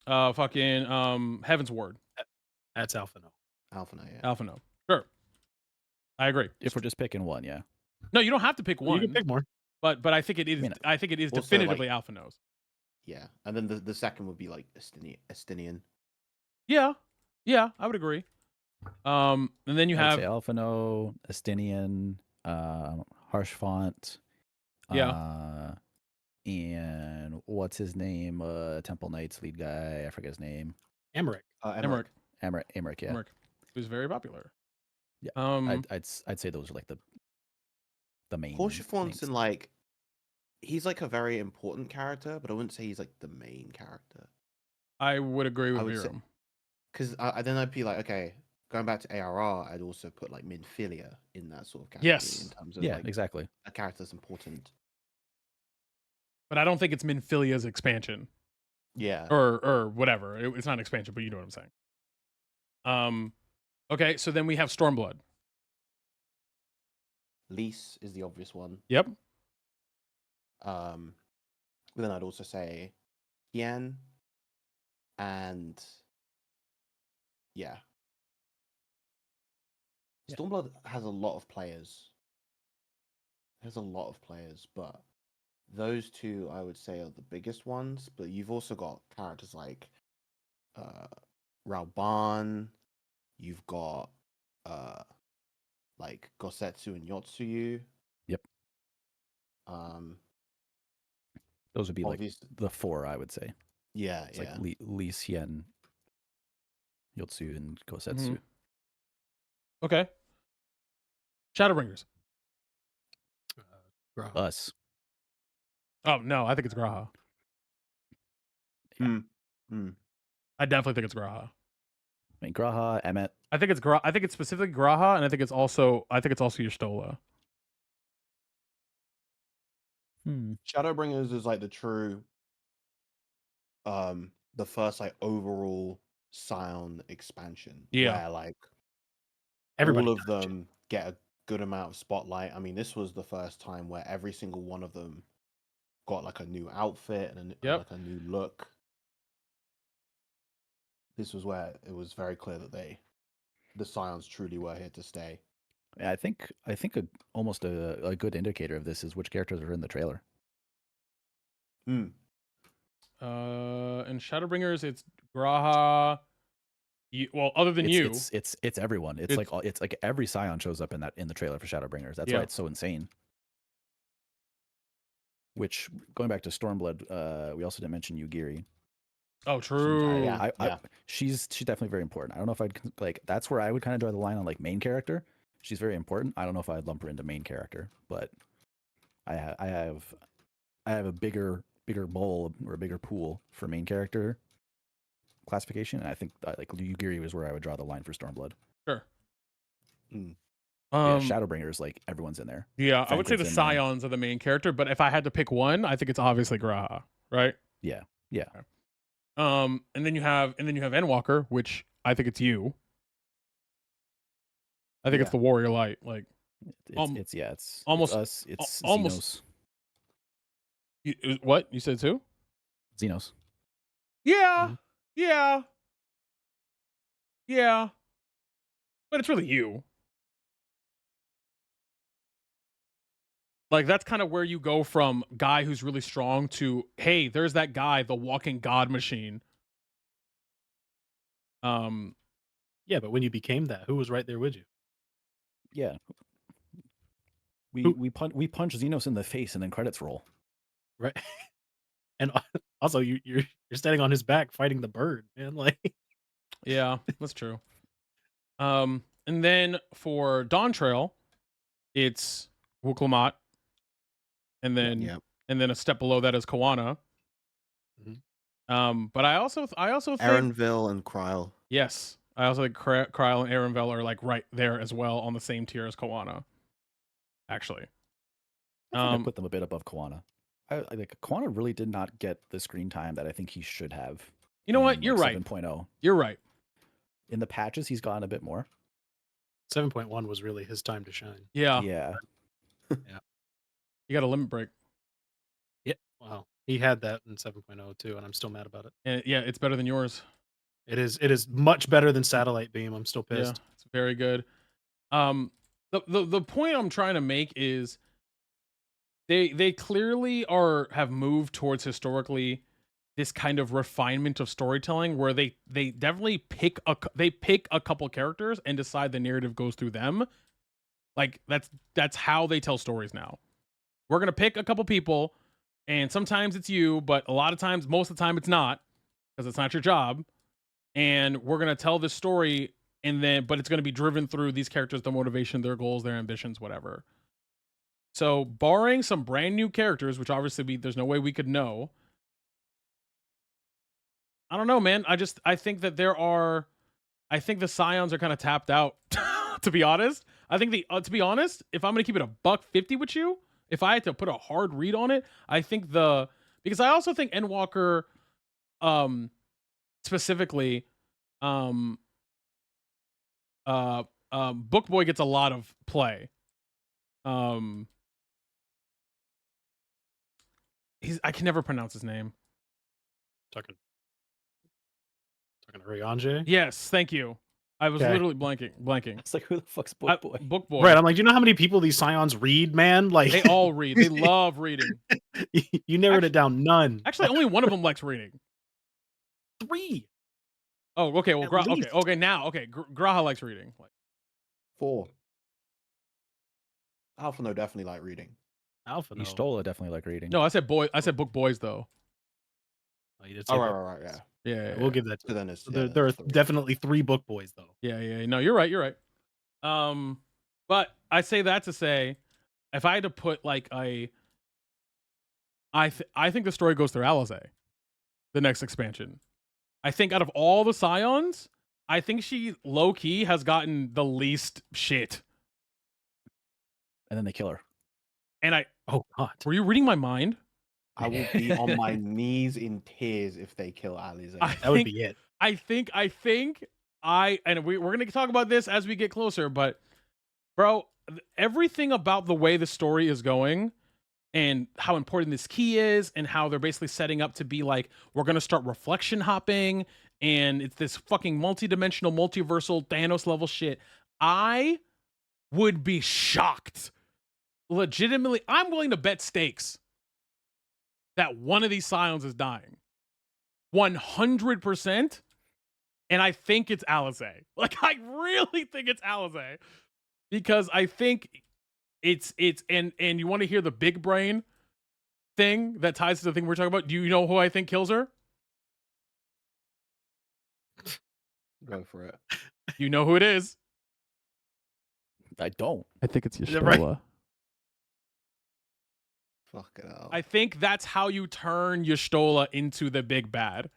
Heaven's Word. That's Alpha No. Alpha Knight, yeah. Alpha No. Sure. I agree. If we're just picking one, yeah. No, you don't have to pick one. You can pick more. But I think it is I think it is Also, definitively like- Alpha No's. Yeah. And then the second would be like Estinian. Yeah. Yeah, I would agree. And then you I'd have say Alphino, Estinian, Harshfont. Yeah. And what's his name? Temple Knights lead guy. I forget his name. Emmerich. Emmerich. Emmerich, yeah. Emmerich, who's very popular. Yeah. I'd say those are like the main. Horshafont's things. in like he's like a very important character, but I wouldn't say he's like the main character. I would agree with I would say- Viram. Because then I'd be like, okay, going back to ARR, I'd also put like Minfilia in that sort of category Yes. in terms of Yeah, like exactly. a character that's important. But I don't think it's Minfilia's expansion Yeah. or whatever. It's not an expansion, but you know what I'm saying. Okay, so then we have Stormblood. Lease is the obvious one. Yep. But then I'd also say Hien and yeah. Yeah. Stormblood has a lot of players. There's a lot of players, but those two I would say are the biggest ones. But you've also got characters like Raoban, you've got like Gosetsu and Yotsuyu. Yep. Um Those would be like obvious the 4, I would say. yeah, It's yeah. like Li Xian, Yotsu, and Gosetsu. Mhm. Okay. Shadowbringers. Graha. Us. Oh no, I think it's Graha. Hmm. Hmm. I definitely think it's Graha. I mean, Graha, Emmet. I think it's I think it's specifically Graha, and I think it's also Y'shtola. Shadowbringers is like the true the first like overall Scion expansion. Yeah. Where like Everybody all of touched it. them get a good amount of spotlight. I mean, this was the first time where every single one of them got like a new outfit and Yep. like a new look. This was where it was very clear that the Scions truly were here to stay. I think almost a good indicator of this is which characters are in the trailer. Hmm. In Shadowbringers, it's Graha. Well, other than you, It's everyone. It's like every Scion shows up in the trailer for Shadowbringers. That's Yeah. why it's so insane. Which, going back to Stormblood, we also didn't mention Yugiri. oh, true. Yeah. She's definitely very important. I don't know if I'd like. That's where I would kind of draw the line on like main character. She's very important. I don't know if I'd lump her into main character, but I have a bigger bowl or a bigger pool for main character classification, and I think like Yugiri was where I would draw the line for Stormblood. Sure. Hmm. Yeah, Shadowbringers, like everyone's in there. Yeah, I would say the Fenrir's in there. Scions are the main character, but if I had to pick one, I think it's obviously Graha, right? Yeah. And then you have Endwalker, which I think it's you. I think it's Yeah. the Warrior Light. Like It's almost- us. It's almost- what you said too? Xenos. Yeah, Mhm. yeah. But it's really you. Like that's kind of where you go from guy who's really strong to hey, there's that guy, the walking god machine. Yeah, but when you became that, who was right there with you? Yeah. Who- We punch Xenos in the face and then credits roll. Right. And also, you're standing on his back fighting the bird, man. Like, Yeah, that's true. And then for Dawn Trail, it's Wuklamat, and then Yeah. and then a step below that is Kawana. Mhm. But I also think Erenville and Kryl. yes, I also think Kryl and Erenvel are like right there as well on the same tier as Kawana. Actually, I think I put them a bit above Kawana. I like Kawana really did not get the screen time that I think he should have. you know what? in, You're like, right. 7.0. You're right. In the patches, he's gotten a bit more. 7.1 was really his time to shine. Yeah, Yeah. you got a limit break, Yeah. Wow. He had that in 7.0 too, and I'm still mad about it. and yeah, it's better than yours. It is much better than Satellite Beam. I'm still pissed. Yeah, it's very good. The point I'm trying to make is they clearly have moved towards historically this kind of refinement of storytelling where they definitely pick a couple characters and decide the narrative goes through them. Like that's how they tell stories now. We're gonna pick a couple people, and sometimes it's you, but a lot of times, most of the time, it's not because it's not your job. And we're gonna tell this story, but it's gonna be driven through these characters, their motivation, their goals, their ambitions, whatever. So, barring some brand new characters, which obviously there's no way we could know. I don't know, man. I think that there are I think the Scions are kind of tapped out. To be honest, I think to be honest, if I'm gonna keep it $150 with you, if I had to put a hard read on it, I think because I also think Endwalker, specifically, Book Boy gets a lot of play. I can never pronounce his name. Talking to Ryanje? Yes, thank you. I was Okay. literally blanking. It's like, who the fuck's Book Boy? Book Boy. Right, I'm like, do you know how many people these Scions read, man? Like, They all read. They love reading. you narrowed it down. None. Actually, only one of them likes reading. 3. Oh, okay. Well, At least. okay. Now, okay. Graha likes reading. 4. Alpha no definitely like reading. Alpha, no. Y'shtola definitely like reading. No, I said boy. I said book boys though. Oh, you did say Oh, that. right, yeah. Yeah. We'll give that to So them. then it's So yeah, there are that's 3. definitely 3 book boys, though. Yeah. No, you're right. But I say that to say, if I had to put like I think the story goes through Alizé, the next expansion. I think out of all the Scions, I think she low key has gotten the least shit. And then they kill her. And Oh God, were you reading my mind? I will be on my knees in tears if they kill Alizé. that would be it. I think we're gonna talk about this as we get closer, but bro, everything about the way the story is going and how important this key is and how they're basically setting up to be like, we're gonna start reflection hopping and it's this fucking multi-dimensional, multiversal Thanos level shit. I would be shocked. Legitimately, I'm willing to bet stakes that one of these Scions is dying. 100%. And I think it's Alizé. Like, I really think it's Alizé. Because I think it's and you want to hear the big brain thing that ties to the thing we're talking about? Do you know who I think kills her? Go for it. You know who it is. I don't. I think it's Is it right? Y'shtola. Fuck it out. I think that's how you turn Y'shtola into the big bad.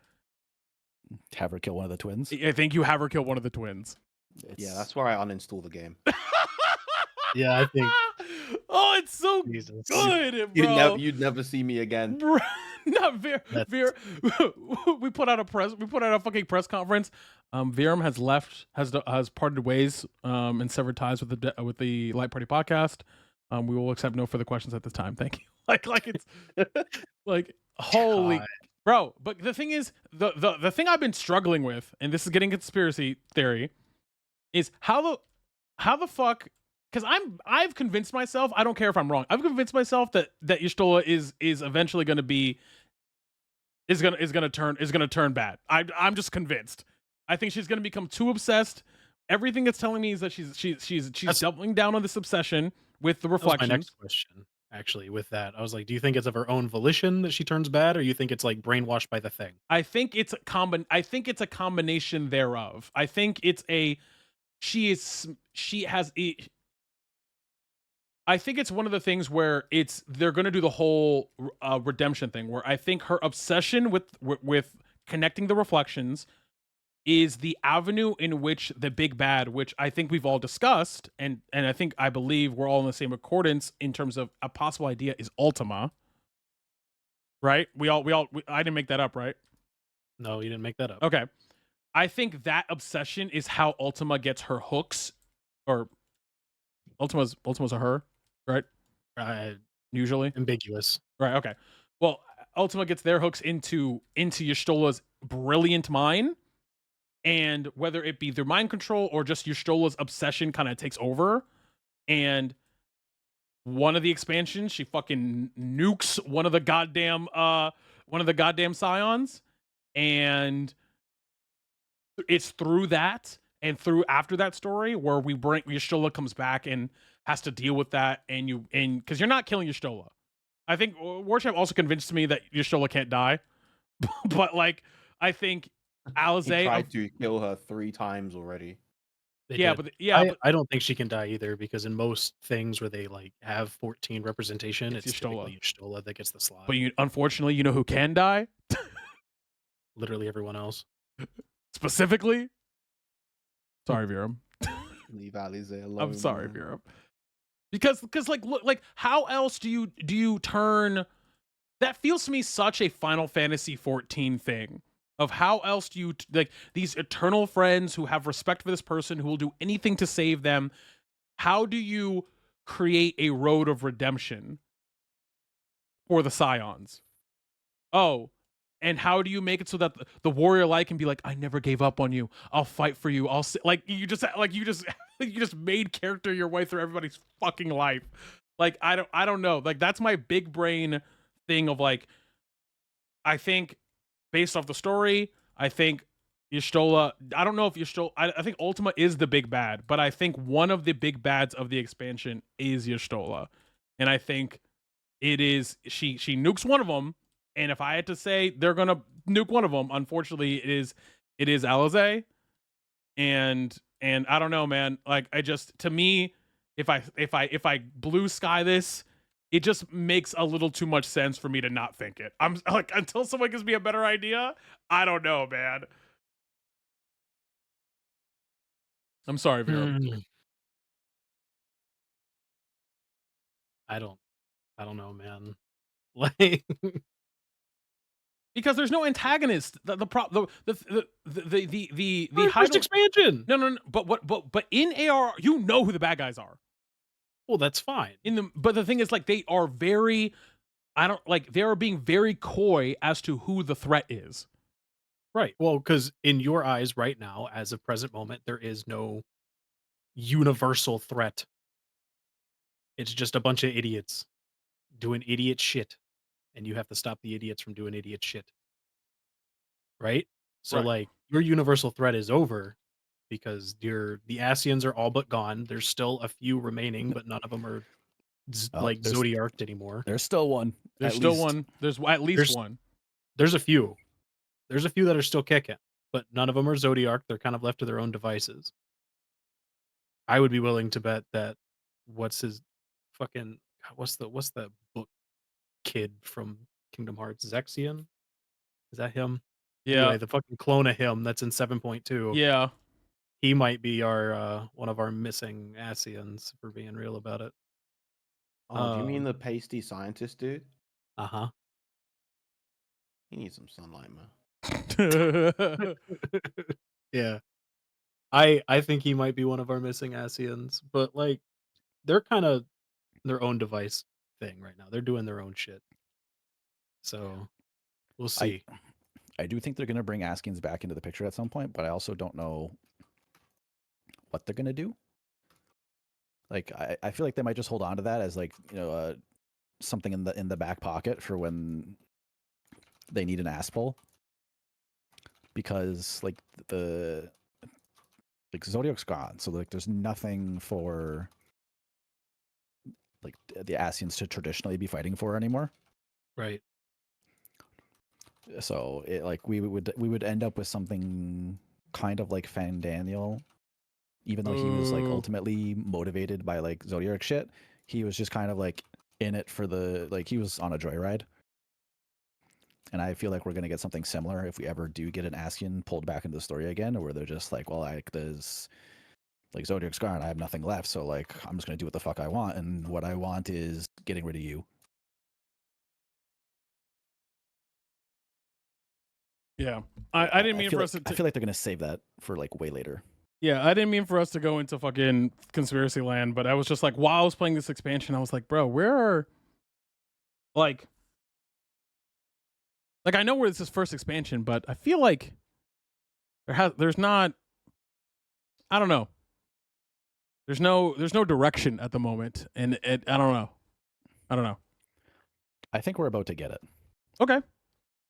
Have her kill one of the twins. I think you have her kill one of the twins. Yeah, that's where I uninstall the game. Yeah, I think. Oh, it's so Jesus. good, bro. You'd never see me again. Bro, not Veer. That's- Veer. We put out a fucking press conference. Veeram has parted ways and severed ties with the Light Party podcast. We will accept no further questions at this time. Thank you. Like it's like holy God. bro. But the thing is, the thing I've been struggling with, and this is getting conspiracy theory, is how the fuck. Because I've convinced myself, I don't care if I'm wrong. I've convinced myself that Y'shtola is eventually going to be is gonna turn bad. I'm just convinced. I think she's gonna become too obsessed. Everything that's telling me is that she's doubling down on this obsession with the That was my reflections. next question, actually, with that. I was like, do you think it's of her own volition that she turns bad, or you think it's like brainwashed by the thing? I think it's a combination thereof. I think it's I think it's one of the things where they're going to do the whole redemption thing, where I think her obsession with connecting the reflections is the avenue in which the big bad, which I think we've all discussed, and I believe we're all in the same accordance in terms of a possible idea, is Ultima. Right? I didn't make that up, right? No, you didn't make that up. Okay. I think that obsession is how Ultima gets her hooks, or Ultima's a her, right? Usually. Ambiguous. Right, okay. Well, Ultima gets their hooks into Y'shtola's brilliant mind, and whether it be their mind control or just Y'shtola's obsession kind of takes over, and one of the expansions, she fucking nukes one of the goddamn Scions, and it's through that and through after that story where Y'shtola comes back and has to deal with that, and because you're not killing Y'shtola. I think Warchamp also convinced me that Y'shtola can't die, but like I think Alizé He tried to kill her 3 times already. They yeah, did. but I don't think she can die either, because in most things where they like have 14 representation, It's it's Y'shtola. typically Y'shtola that gets the slot. but unfortunately, you know who can die Literally everyone else. specifically? Sorry, Viram. Leave Alize alone. I'm sorry, man. Viram. Because like look, like how else do you turn that feels to me such a Final Fantasy 14 thing of how else do you like these eternal friends who have respect for this person who will do anything to save them. How do you create a road of redemption for the Scions? Oh, and how do you make it so that the warrior light can be like, I never gave up on you. I'll fight for you. Like you just you just made character your way through everybody's fucking life. Like I don't know. Like that's my big brain thing of like I think based off the story, I think Y'shtola. I don't know if Y'shtola. I think Ultima is the big bad, but I think one of the big bads of the expansion is Y'shtola, and I think it is she nukes one of them. And if I had to say they're gonna nuke one of them, unfortunately, it is Alize. And I don't know, man. Like I just to me, if I blue sky this, it just makes a little too much sense for me to not think it. I'm like until someone gives me a better idea, I don't know, man. I'm sorry, Vera. I don't know, man. Like Because there's no antagonist. The first expansion. No. But in AR, you know who the bad guys are. Well, that's fine. But the thing is, like, they are very, I don't like. They are being very coy as to who the threat is. Right. Well, because in your eyes right now, as of present moment, there is no universal threat. It's just a bunch of idiots doing idiot shit, and you have to stop the idiots from doing idiot shit. Right? So Right. like your universal threat is over because the Asians are all but gone. There's still a few remaining, but none of them are like there's Zodiarched anymore. There's still one. There's at still least. one. There's at least There's- one. There's a few. There's a few that are still kicking, but none of them are Zodiarch. They're kind of left to their own devices. I would be willing to bet that what's his fucking what's the book kid from Kingdom Hearts? Zexion? Is that him? Yeah. Anyway, the fucking clone of him that's in 7.2. Yeah. He might be our one of our missing Asians, if we're being real about it. Oh, do you mean the pasty scientist dude? Uh-huh. He needs some sunlight, man. Yeah. I think he might be one of our missing Asians, but like they're kind of their own device thing right now. They're doing their own shit. So we'll see. I do think they're going to bring Askins back into the picture at some point, but I also don't know what they're going to do. Like, I feel like they might just hold on to that as like, something in the back pocket for when they need an ass pull. Because like Zodiac's gone, so like there's nothing for like the Asians to traditionally be fighting for anymore. Right. So it like we would end up with something kind of like Fandaniel, even though he was like Ooh. ultimately motivated by like Zodiac shit. He was just kind of like in it for the like he was on a joyride. And I feel like we're gonna get something similar if we ever do get an Askian pulled back into the story again, where they're just like, well, like there's like Zodiac's gone, I have nothing left, so like I'm just gonna do what the fuck I want, and what I want is getting rid of you. Yeah. I didn't mean for us to. I feel like they're gonna save that for like way later. Yeah, I didn't mean for us to go into fucking conspiracy land, but I was just like, while I was playing this expansion, I was like, bro, where are like I know where this is first expansion, but I feel like there's not I don't know. There's no direction at the moment, and I don't know. I don't know. I think we're about to get it. Okay, I'm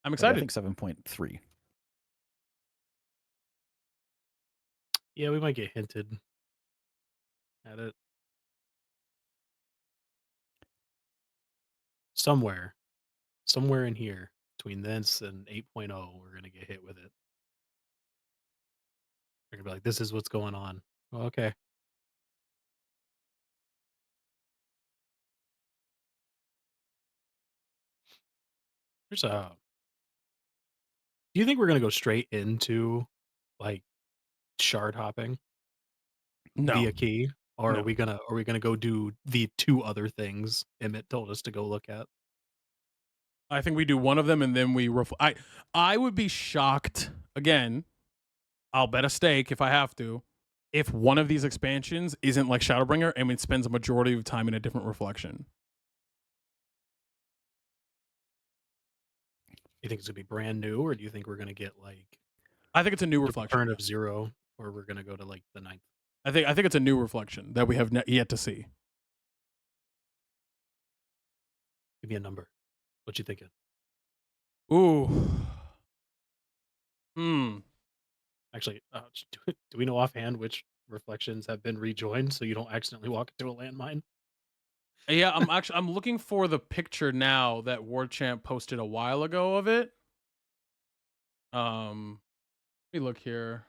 Like, excited. I think 7.3. Yeah, we might get hinted at it. Somewhere in here between this and 8.0, we're going to get hit with it. They're going to be like, this is what's going on. Well, okay. There's a. Do you think we're going to go straight into like shard hopping? No. via key, or No. are we gonna go do the 2 other things Emmett told us to go look at? I think we do one of them and then we I would be shocked again. I'll bet a stake if I have to. If one of these expansions isn't like Shadowbringer and it spends a majority of time in a different reflection. You think it's gonna be brand new, or do you think we're gonna get like I think it's a new the reflection. Return of Zero, or we're gonna go to like the 9th? I think it's a new reflection that we have yet to see. Give me a number. What you thinking? Ooh. Hmm. Actually, do we know offhand which reflections have been rejoined so you don't accidentally walk into a landmine? Yeah, I'm looking for the picture now that Warchamp posted a while ago of it. Let me look here.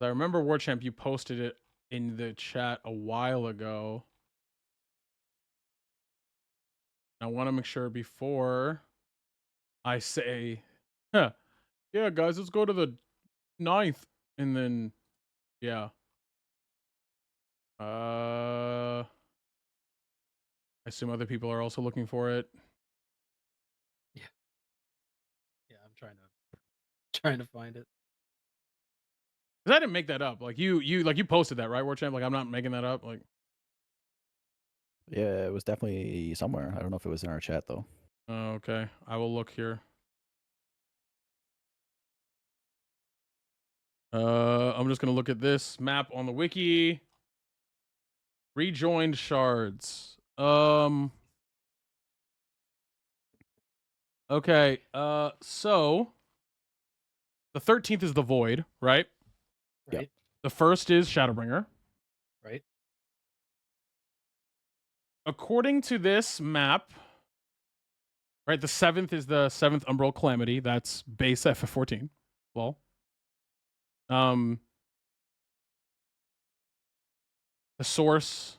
I remember Warchamp, you posted it in the chat a while ago. I want to make sure before I say, huh, yeah, guys, let's go to the 9th. And then, yeah. I assume other people are also looking for it. Yeah, I'm trying to find it. Because I didn't make that up. Like you posted that, right, Warchamp? Like I'm not making that up. Like, Yeah, it was definitely somewhere. I don't know if it was in our chat though. okay, I will look here. I'm just gonna look at this map on the wiki. Rejoined shards. Okay. So the 13th is the Void, right? Yep. Right? The first is Shadowbringer. Right? According to this map, right, the 7th is the 7th Umbral Calamity. That's base FF14. Well, the source.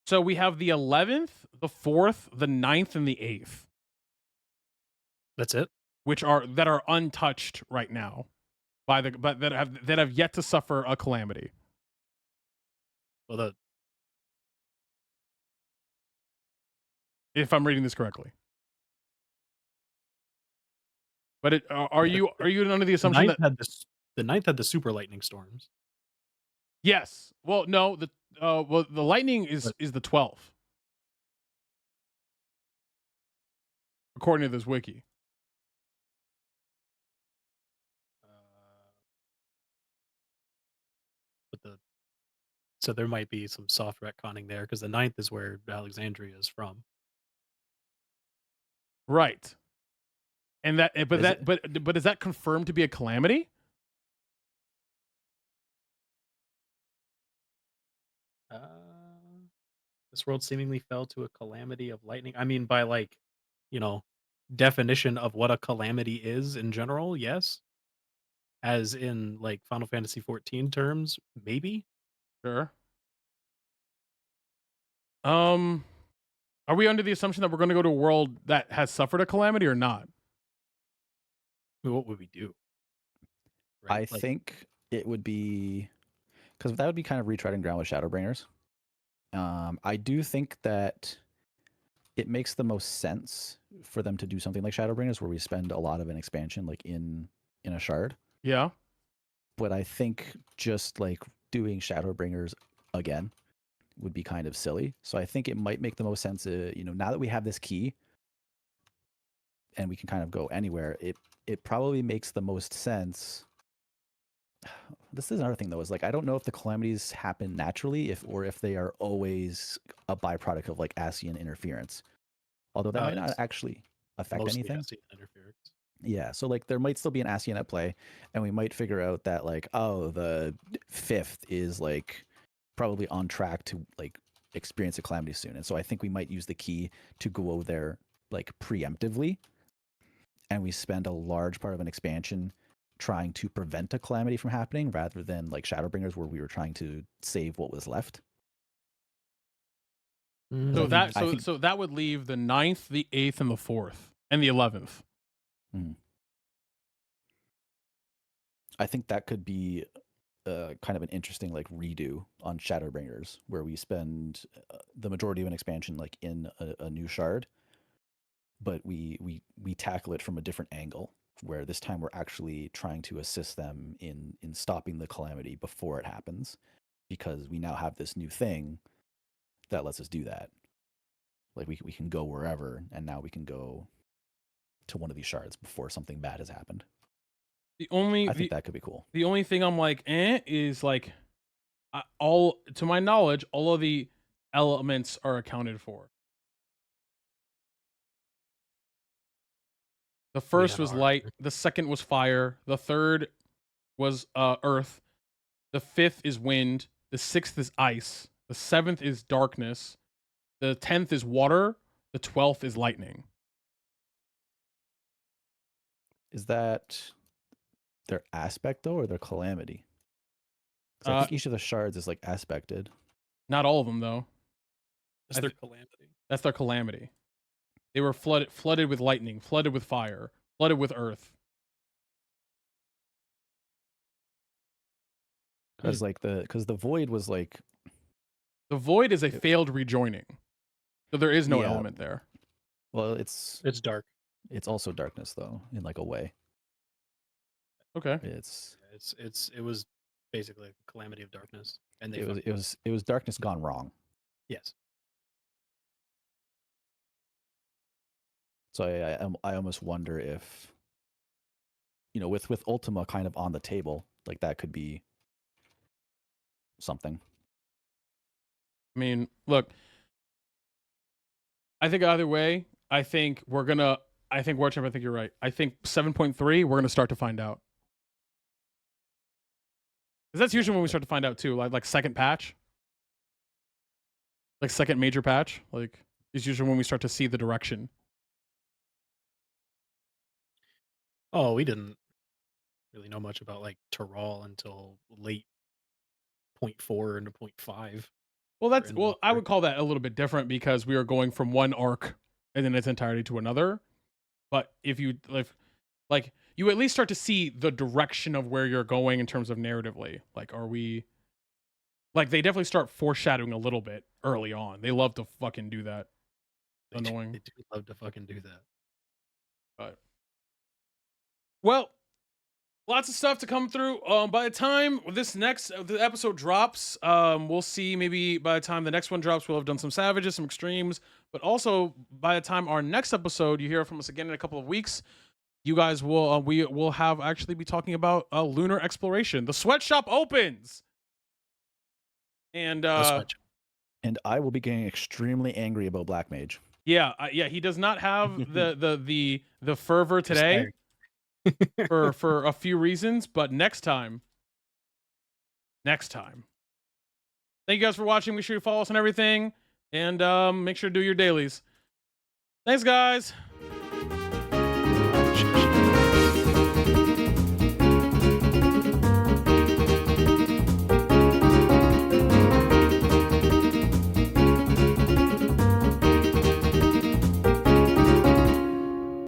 So we have the 11th, the 4th, the 9th, and the 8th, That's it? which are untouched right now by but that have yet to suffer a calamity. Well, If I'm reading this correctly. But are you under the assumption that the 9th had the super lightning storms. yes? Well, no, the lightning is the 12th. According to this wiki. So there might be some soft retconning there because the 9th is where Alexandria is from. Right. And but is that confirmed to be a calamity? This world seemingly fell to a calamity of lightning. I mean, by like, you know, definition of what a calamity is in general, yes. As in like Final Fantasy 14 terms, maybe. Sure. Are we under the assumption that we're going to go to a world that has suffered a calamity or not? I mean, what would we do? I think it would be because that would be kind of retreading ground with Shadowbringers. I do think that it makes the most sense for them to do something like Shadowbringers, where we spend a lot of an expansion like in a shard. Yeah. But I think just like doing Shadowbringers again would be kind of silly. So I think it might make the most sense. Now that we have this key and we can kind of go anywhere, it probably makes the most sense. This is another thing though, is like I don't know if the calamities happen naturally or if they are always a byproduct of like Ascian interference. Although that might not actually affect anything. Ascian interference. Yeah, so like there might still be an Ascian at play, and we might figure out that like, oh, the 5th is like probably on track to like experience a calamity soon. And so I think we might use the key to go there like preemptively, and we spend a large part of an expansion trying to prevent a calamity from happening rather than like Shadowbringers where we were trying to save what was left. So that would leave the 9th, the 8th, and the 4th. and the 11th. I think that could be kind of an interesting like redo on Shadowbringers, where we spend the majority of an expansion like in a new shard, but we tackle it from a different angle, where this time we're actually trying to assist them in stopping the calamity before it happens, because we now have this new thing that lets us do that. Like we can go wherever, and now we can go to one of these shards before something bad has happened. I think that could be cool. The only thing I'm like, is like, to my knowledge, all of the elements are accounted for. The first was light, the second was fire, the third was earth, the fifth is wind, the sixth is ice, the seventh is darkness, the 10th is water, the 12th is lightning. Is that their aspect though, or their calamity? Because I think each of the shards is like aspected. Not all of them though. That's their calamity. That's their calamity. They were flooded with lightning, flooded with fire, flooded with earth. Because the void was like, the void is a failed rejoining, so there is no element there. Well, it's dark. It's also darkness though, in like a way. Okay. It was basically a calamity of darkness, and it was darkness gone wrong. Yes. So I almost wonder if, with Ultima kind of on the table, like that could be something. I mean, look, I think either way, I think Warchamp, I think you're right. I think 7.3, we're going to start to find out. Because that's usually when we start to find out too, like second patch. Like second major patch, like is usually when we start to see the direction. Oh, we didn't really know much about like Tyrol until late 0.4 into 0.5. Well, I would call that a little bit different because we are going from one arc and in its entirety to another. But if you like you at least start to see the direction of where you're going in terms of narratively. Like, are we like they definitely start foreshadowing a little bit early on. They love to fucking do that. Annoying. They do love to fucking do that. But well, lots of stuff to come through. By the time the episode drops, we'll see. Maybe by the time the next one drops, we'll have done some Savages, some Extremes. But also, by the time our next episode, you hear from us again in a couple of weeks, you guys will we will have actually be talking about lunar exploration. The sweatshop opens, and I will be getting extremely angry about Black Mage. Yeah, he does not have the fervor today. for a few reasons, but next time. Thank you guys for watching. Make sure you follow us on everything, and make sure to do your dailies. Thanks, guys.